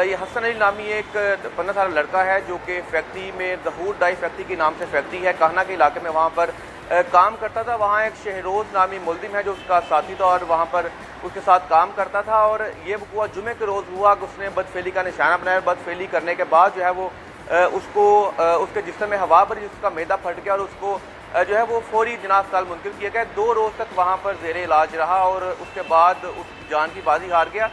ये हसन अली नामी एक 15 साल लड़का है जो कि फैक्ट्री में ज़हूर डाई फैक्ट्री के नाम से फैक्ट्री है काहना के इलाके में, वहाँ पर کام کرتا تھا. وہاں ایک شہروز نامی ملزم ہے جو اس کا ساتھی تھا اور وہاں پر اس کے ساتھ کام کرتا تھا, اور یہ وقوع جمعے کے روز ہوا کہ اس نے بدفعلی کا نشانہ بنایا. بدفعلی کرنے کے بعد جو ہے وہ اس کو اس کے جسم میں ہوا بھری, اس کا معدہ پھٹ گیا اور اس کو جو ہے وہ فوری جناح اسپتال منتقل کیا گیا. 2 روز تک وہاں پر زیر علاج رہا اور اس کے بعد اس جان کی بازی ہار گیا.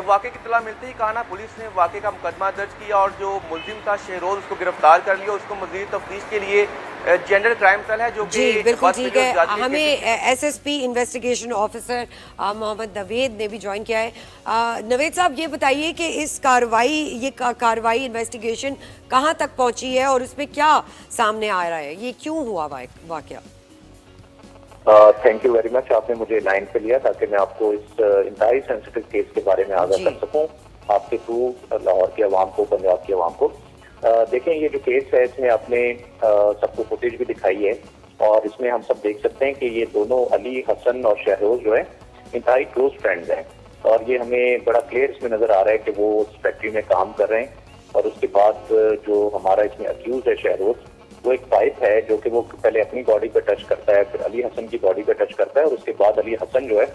واقعے کی اطلاع ملتے ہی کہانا پولیس نے واقعے کا مقدمہ درج کیا اور جو ملزم تھا شہروز اس کو گرفتار کر لیا. اس کو مزید تفتیش کے لیے جنرل کرائم سیل ہے جو کہ جی بالکل ٹھیک ہے, ہمیں S S P investigation officer Muhammad Naveed نے بھی جوائن کیا ہے. نوید صاحب یہ بتائیے کہ اس کارروائی انویسٹیگیشن کہاں تک پہنچی ہے اور اس میں کیا سامنے آ رہا ہے, یہ کیوں ہوا واقعہ؟ تھینک یو ویری مچ, آپ نے مجھے لائن پہ لیا تاکہ میں آپ کو اس انتہائی سینسٹیو کیس کے بارے میں آگاہ کر سکوں آپ کے تھرو لاہور کی عوام کو, پنجاب کی عوام کو. دیکھیں یہ جو کیس ہے اس میں آپ نے سب کو فوٹیج بھی دکھائی ہے اور اس میں ہم سب دیکھ سکتے ہیں کہ یہ دونوں علی حسن اور شہروز جو ہے انتہائی کلوز فرینڈز ہیں اور یہ ہمیں بڑا کلیئر اس میں نظر آ رہا ہے کہ وہ اس فیکٹری میں کام کر رہے ہیں. اور اس کے بعد جو ہمارا اس میں اکیوز ہے شہروز, وہ ایک پائپ ہے جو کہ وہ پہلے اپنی باڈی پہ ٹچ کرتا ہے, پھر علی حسن کی باڈی پہ ٹچ کرتا ہے اور اس کے بعد علی حسن جو ہے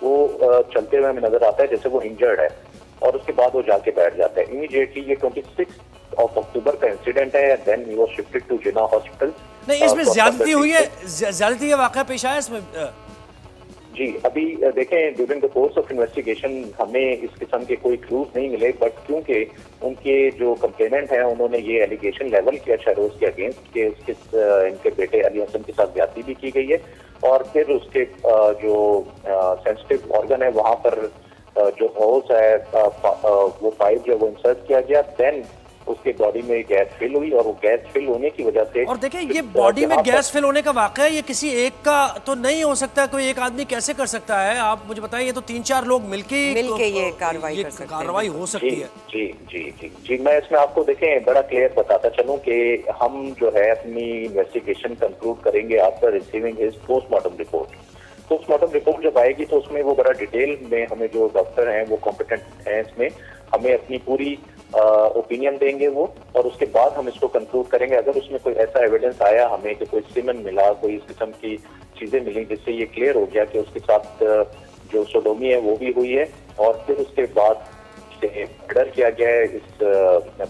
وہ چلتے ہوئے ہمیں نظر آتا ہے جیسے وہ انجرڈ ہے اور اس کے بعد وہ جا کے بیٹھ جاتا ہے. امیڈیٹلی یہ 26 اکتوبر کا انسیڈنٹ ہے, then he was shifted to Jinnah hospital. نہیں اس میں زیادتی ہوئی ہے, زیادتی کا واقعہ پیش آیا اس میں؟ جی ابھی دیکھیں during the course of investigation ہمیں اس قسم کے کوئی کلوز نہیں ملے, بٹ کیونکہ ان کے جو کمپلیننٹ ہیں انہوں نے یہ ایلیگیشن لیول کیا شہروز کے اگینسٹ کہ ان کے بیٹے علی حسن کے ساتھ زیادتی بھی کی گئی ہے اور پھر اس کے جو سینسٹیو آرگن ہے وہاں پر جو ہوز ہے وہ پائپ جو وہ انسرٹ کیا گیا, دین اس کے باڈی میں گیس فل ہوئی اور وہ گیس فل ہونے کی وجہ سے. اور دیکھیں یہ باڈی میں گیس فل ہونے کا واقعہ یہ کسی ایک کا تو نہیں ہو سکتا, کوئی ایک آدمی کیسے کر سکتا ہے؟ آپ مجھے بتائیں, یہ تو 3-4 لوگ مل کے یہ کارروائی ہو سکتی ہے. جی جی جی جی میں اس میں آپ کو دیکھیں بڑا کلیئر بتاتا چلوں کہ ہم جو ہے اپنی انویسٹیگیشن کنکلوڈ کریں گے after receiving his post mortem report. Post mortem report جب آئے گی تو اس میں وہ بڑا ڈیٹیل میں ہمیں جو ڈاکٹر ہیں وہ کمپیٹنٹ ہیں اس میں ہمیں اپنی پوری اوپینین دیں گے وہ, اور اس کے بعد ہم اس کو کنکلوڈ کریں گے. اگر اس میں کوئی ایسا ایویڈنس آیا ہمیں کہ کوئی سیمن ملا, کوئی اس قسم کی چیزیں ملی جس سے یہ کلیئر ہو گیا کہ اس کے ساتھ جو سوڈومی ہے وہ بھی ہوئی ہے اور پھر اس کے بعد سے مرڈر کیا گیا ہے اس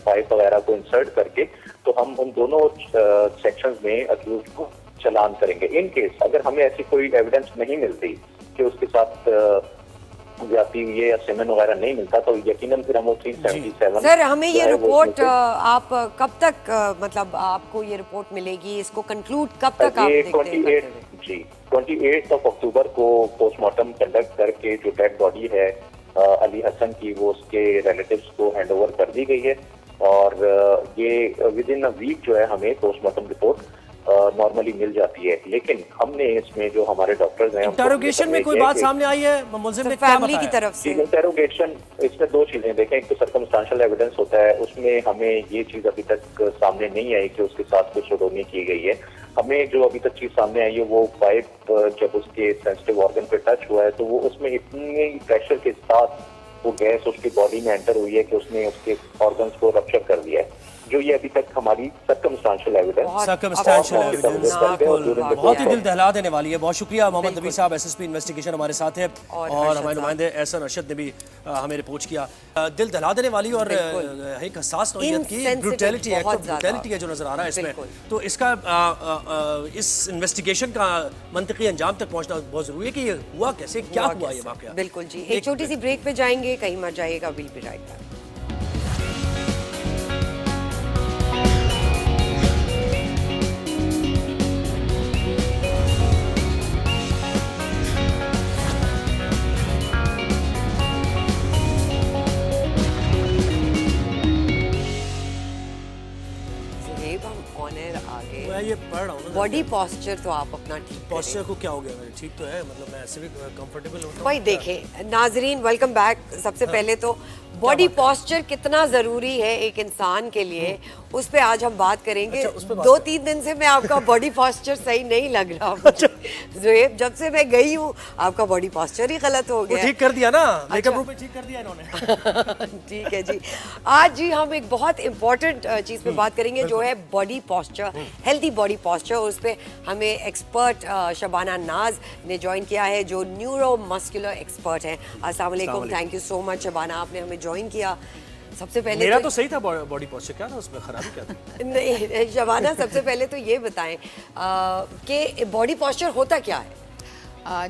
پائپ وغیرہ کو انسرٹ کر کے, تو ہم ان دونوں سیکشنز میں اکیوزڈ کو چلان کریں گے. ان کیس اگر ہمیں ایسی کوئی ایویڈنس نہیں ملتی کہ اس کے ساتھ جاتی ہوئی ہے یا سیمن وغیرہ نہیں ملتا تو یقیناً پھر ہم 377. سر ہمیں یہ رپورٹ آپ کب تک, مطلب آپ کو یہ رپورٹ ملے گی, اس کو کنکلوڈ کب تک آپ دیکھتے ہیں؟ جی 28 اکتوبر کو پوسٹ مارٹم کنڈکٹ کر کے جو ڈیڈ باڈی ہے علی حسن کی وہ اس کے ریلیٹیوز کو ہینڈ اوور کر دی گئی ہے اور یہ ود ان اے ویک جو ہے ہمیں پوسٹ مارٹم رپورٹ نارملی مل جاتی ہے. لیکن ہم نے اس میں جو ہمارے ڈاکٹرز ہیں انٹروگیشن میں کوئی بات سامنے آئی ہے ملزم نے کیا بتایا؟ کی طرف سے انٹروگیشن اس میں 2 چیزیں دیکھیں, ایک تو سرکمسٹانشل ایویڈنس ہوتا ہے, اس میں ہمیں یہ چیز ابھی تک سامنے نہیں آئی کہ اس کے ساتھ کچھ سوڈومی کی گئی ہے. ہمیں جو ابھی تک چیز سامنے آئی ہے وہ پائپ جب اس کے سینسٹیو آرگن پہ ٹچ ہوا ہے تو وہ اس میں اتنے پریشر کے ساتھ وہ گیس اس کی باڈی میں انٹر ہوئی ہے کہ اس نے اس کے آرگنز کو رپچر کر دیا ہے. جو یہ ابھی تک ہماری سرکمسٹانشل ایویڈنس بہت ہی دل دہلا دینے والی ہے. بہت شکریہ محمد نوید صاحب, ایس ایس پی انویسٹیگیشن ہمارے ساتھ ہے, اور ہمارے نمائندے احسن ارشد نے بھی ہمیں رپورٹ کیا. دل دہلا دینے والی اور ایک حساس نوعیت کی بروٹیلٹی ہے جو نظر آ رہا ہے اس میں. تو اس کا اس انویسٹیگیشن کا منطقی انجام تک پہنچنا بہت ضروری ہے کہ یہ ہوا کیسے, کیا ہوا یہ واقعہ. بالکل جی, ایک چھوٹی سی بریک پہ جائیں گے, کہیں مت جائیے گا, we'll be right back. Body posture تو آپ اپنا ٹھیک پوسچر کو کیا ہو گیا, ٹھیک تو ہے, مطلب میں ایسے بھی کمفرٹیبل ہوتا ہوں. بھائی دیکھیں ناظرین, ویلکم بیک. سب سے پہلے تو باڈی پوسچر کتنا ضروری ہے ایک انسان کے لیے, اس پہ آج ہم بات کریں گے. 2-3 دن سے میں آپ کا باڈی پوسچر صحیح نہیں لگ رہا زہیب, جب سے میں گئی ہوں آپ کا باڈی پوسچر ہی غلط ہو گیا. ٹھیک کر دیا نا, میک اپ روم پہ ٹھیک کر دیا انہوں نے. ٹھیک ہے جی, آج جی ہم ایک بہت امپورٹنٹ چیز پہ بات کریں گے جو ہے body posture, healthy body posture. اور اس پہ ہمیں ایکسپرٹ شبانہ ناز نے جوائن کیا ہے جو نیورو مسکولر ایکسپرٹ ہیں. السلام علیکم. تھینک یو سو مچ شبانہ, آپ نے ہمیں جوائن کیا. سب سے پہلے میرا تو صحیح تھا باڈی پوسچر, کیا تھا اس میں خرابی کیا تھی؟ نہیں شبانہ, سب سے پہلے تو یہ بتائیں کہ باڈی پوسچر ہوتا کیا ہے؟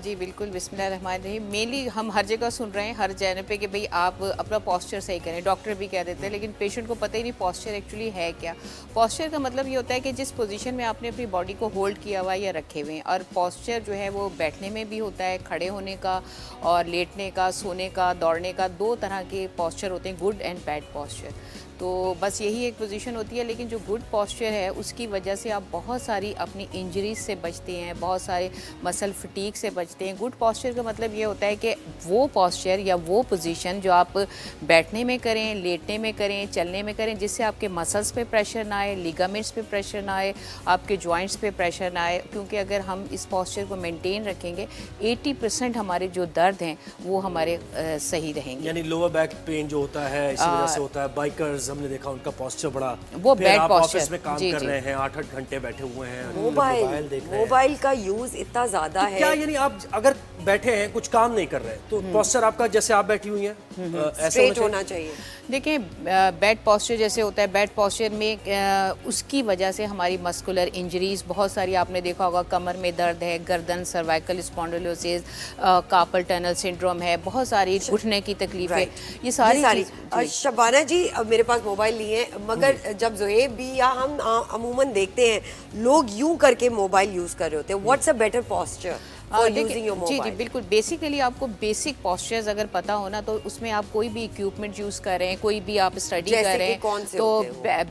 جی بالکل, بسم اللہ الرحمن الرحیم. مینلی ہم ہر جگہ سن رہے ہیں ہر جگہ پہ کہ بھئی آپ اپنا پوسچر صحیح کریں, ڈاکٹر بھی کہہ دیتے ہیں, لیکن پیشنٹ کو پتہ ہی نہیں پوسچر ایکچولی ہے کیا. پوسچر کا مطلب یہ ہوتا ہے کہ جس پوزیشن میں آپ نے اپنی باڈی کو ہولڈ کیا ہوا ہے یا رکھے ہوئے ہیں. اور پوسچر جو ہے وہ بیٹھنے میں بھی ہوتا ہے, کھڑے ہونے کا اور لیٹنے کا, سونے کا, دوڑنے کا, 2 طرح کے پوسچر ہوتے ہیں, گڈ اینڈ بیڈ پوسچر. تو بس یہی ایک پوزیشن ہوتی ہے, لیکن جو گڈ پوسچر ہے اس کی وجہ سے آپ بہت ساری اپنی انجریز سے بچتے ہیں, بہت سارے مسل فٹیگ سے بچتے ہیں. گڈ پوسچر کا مطلب یہ ہوتا ہے کہ وہ پوسچر یا وہ پوزیشن جو آپ بیٹھنے میں کریں, لیٹنے میں کریں, چلنے میں کریں, جس سے آپ کے مسلس پہ پریشر نہ آئے, لیگامنٹس پہ پریشر نہ آئے, آپ کے جوائنٹس پہ پریشر نہ آئے. کیونکہ اگر ہم اس پوسچر کو مینٹین رکھیں گے 80% ہمارے جو درد ہیں وہ ہمارے صحیح رہیں گے. یعنی لوور بیک پین جو ہوتا ہے اسی وجہ سے ہوتا ہے. بائکرز ہم نے دیکھا ان کا پوسچر بڑا, وہ بیڈ پوسچر, آفس میں کام کر رہے ہیں, 8-8 گھنٹے بیٹھے ہوئے ہیں, موبائل دیکھ رہے ہیں, موبائل کا یوز اتنا زیادہ ہے. کیا یعنی آپ اگر بیٹھے ہیں کچھ کام نہیں کر رہے تو پوسچر آپ کا جیسے آپ بیٹھی ہوئی ہیں اسٹریٹ ہونا چاہیے؟ دیکھیں بیڈ پوسچر جیسے ہوتا ہے, بیڈ پوسچر میں اس کی وجہ سے ہماری مسکولر انجریز بہت ساری آپ نے دیکھا ہوگا, کمر میں درد ہے, گردن, سروائکل اسپونڈلوسس, کارپل ٹنل سنڈروم ہے, بہت ساری گھٹنے کی تکلیف ہے, یہ ساری. شبانہ جی میرے پاس موبائل نہیں ہے, مگر جب زہیب بھی یا ہم عموماً دیکھتے ہیں لوگ یوں کر کے موبائل یوز کر رہے ہوتے ہیں. What's a better posture? جی بالکل, بیسیکلی آپ کو بیسک پوسچرز اگر پتہ ہونا تو اس میں آپ کوئی بھی اکوپمنٹ یوز کر رہے ہیں, کوئی بھی آپ اسٹڈی کر رہے ہیں, تو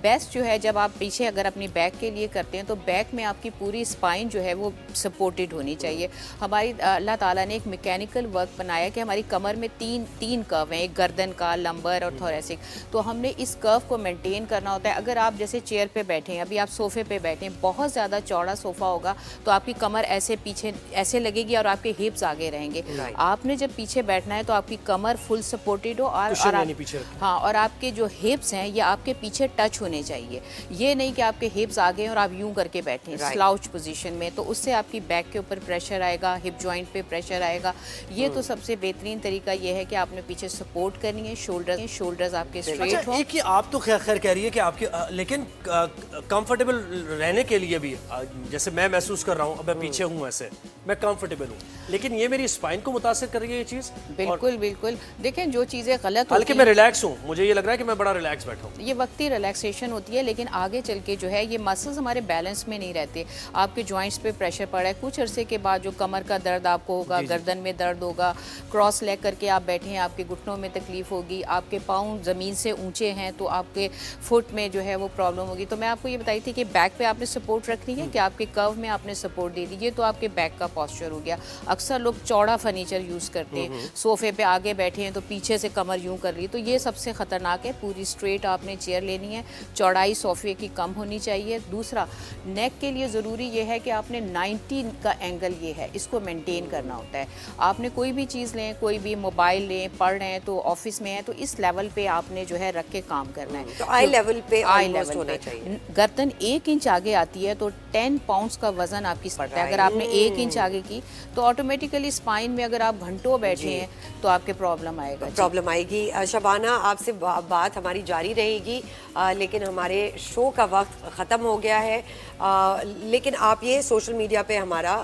بیسٹ جو ہے جب آپ پیچھے اگر اپنی بیک کے لیے کرتے ہیں تو بیک میں آپ کی پوری اسپائن جو ہے وہ سپورٹڈ ہونی چاہیے. ہماری اللہ تعالیٰ نے ایک میکینیکل ورک بنایا کہ ہماری کمر میں تین کرو ہیں, ایک گردن کا, لمبر اور تھوریسک. تو ہم نے اس کرو کو مینٹین کرنا ہوتا ہے. اگر آپ جیسے چیئر پہ بیٹھیں, ابھی آپ صوفے پہ بیٹھیں, بہت زیادہ چوڑا صوفا ہوگا تو آپ کی کمر ایسے پیچھے ایسے لگے گی اور آپ کے ہپس آگے رہیں گے. آپ نے جب پیچھے بیٹھنا ہے تو آپ کی کمر فل سپورٹڈ ہو اور آپ کے جو ہپس ہیں یہ آپ کے پیچھے ٹچ ہونے چاہیے. یہ نہیں کہ آپ کے ہپس آگے اور آپ یوں کر کے بیٹھیں سلاؤچ پوزیشن میں, تو اس سے آپ کی بیک کے اوپر پریشر آئے گا, ہپ جوائنٹ پہ پریشر آئے گا. یہ تو سب سے بہترین طریقہ یہ ہے کہ آپ نے پیچھے سپورٹ کرنی ہے, شولڈرز آپ کے اسٹریٹ ہوں. ایک آپ تو خیر کہہ رہی ہے کہ آپ کے, لیکن کمفرٹیبل رہنے کے لیے بھی جیسے میں محسوس کر رہا ہوں, اب میں پیچھے ہوں ایسے میں کمفرٹیبل ہوں, لیکن یہ میری اسپائن کو متاثر کر رہی ہے یہ چیز. بالکل دیکھیں جو چیزیں غلط ہوتی بلکہ میں ریلیکس ہوں, مجھے یہ لگ رہا ہے کہ میں بڑا ریلیکس بیٹھا ہوں. یہ وقتی ریلیکسیشن ہوتی ہے, لیکن آگے چل کے جو ہے یہ مسلز ہمارے بیلنس میں نہیں رہتے, آپ کے جوائنٹس پہ پریشر پڑ رہا ہے. کچھ عرصے کے بعد جو کمر کا درد آپ کو ہوگا, گردن میں درد ہوگا, کراس لیگ کر کے آپ بیٹھے ہیں آپ کے گھٹنوں میں تکلیف ہوگی, آپ کے پاؤں زمین سے اونچے ہیں تو آپ کے فٹ میں جو ہے وہ پرابلم ہوگی. تو میں آپ کو یہ بتائی تھی کہ بیک پہ آپ نے سپورٹ رکھنی ہے, کہ آپ کے کرو میں آپ نے سپورٹ دے دی, یہ تو آپ کے بیک کا پوسچر ہو گیا. اکثر لوگ چوڑا فرنیچر یوز کرتے ہیں, صوفے پہ آگے بیٹھے ہیں تو پیچھے سے کمر یوں کر لی, تو یہ سب سے خطرناک ہے. پوری اسٹریٹ آپ نے چیئر لینی ہے, چوڑائی صوفے کی کم ہونی چاہیے. دوسرا, نیک کے لیے ضروری یہ ہے کہ آپ نے 90 کا اینگل یہ ہے, اس کو مینٹین کرنا ہوتا ہے. آپ نے کوئی بھی چیز لیں, کوئی بھی موبائل لیں, پڑھ رہے ہیں تو آفس میں ہیں تو اس لیول پہ آپ نے جو ہے رکھ کے کام کرنا ہے. تو آئی لیول پہ ہونا چاہیے. گردن 1 انچ آگے آتی ہے تو 10 پاؤنڈز کا وزن آپ کی پڑتا ہے. اگر آپ نے 1 انچ آگے کی تو آٹومیٹیکلی اسپائن میں اگر آپ گھنٹوں بیٹھے ہیں تو آپ کے پرابلم آئے گی. شبانہ آپ سے بات ہماری جاری رہے گی, لیکن ہمارے شو کا وقت ختم ہو گیا ہے. لیکن آپ یہ سوشل میڈیا پہ ہمارا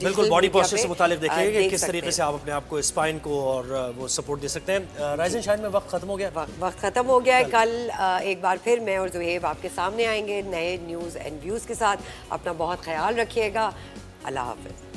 بالکل باڈی پوسچر سے متعلق دیکھیں کہ کس طریقے سے آپ اپنے آپ کو اسپائن کو اور وہ سپورٹ دے سکتے ہیں. رائزن شاہین میں وقت ختم ہو گیا, ختم ہو گیا ہے. کل ایک بار پھر میں اور زہیب آپ کے سامنے آئیں گے نئے نیوز اینڈ ویوز کے ساتھ. اپنا بہت خیال رکھیے گا. اللہ حافظ.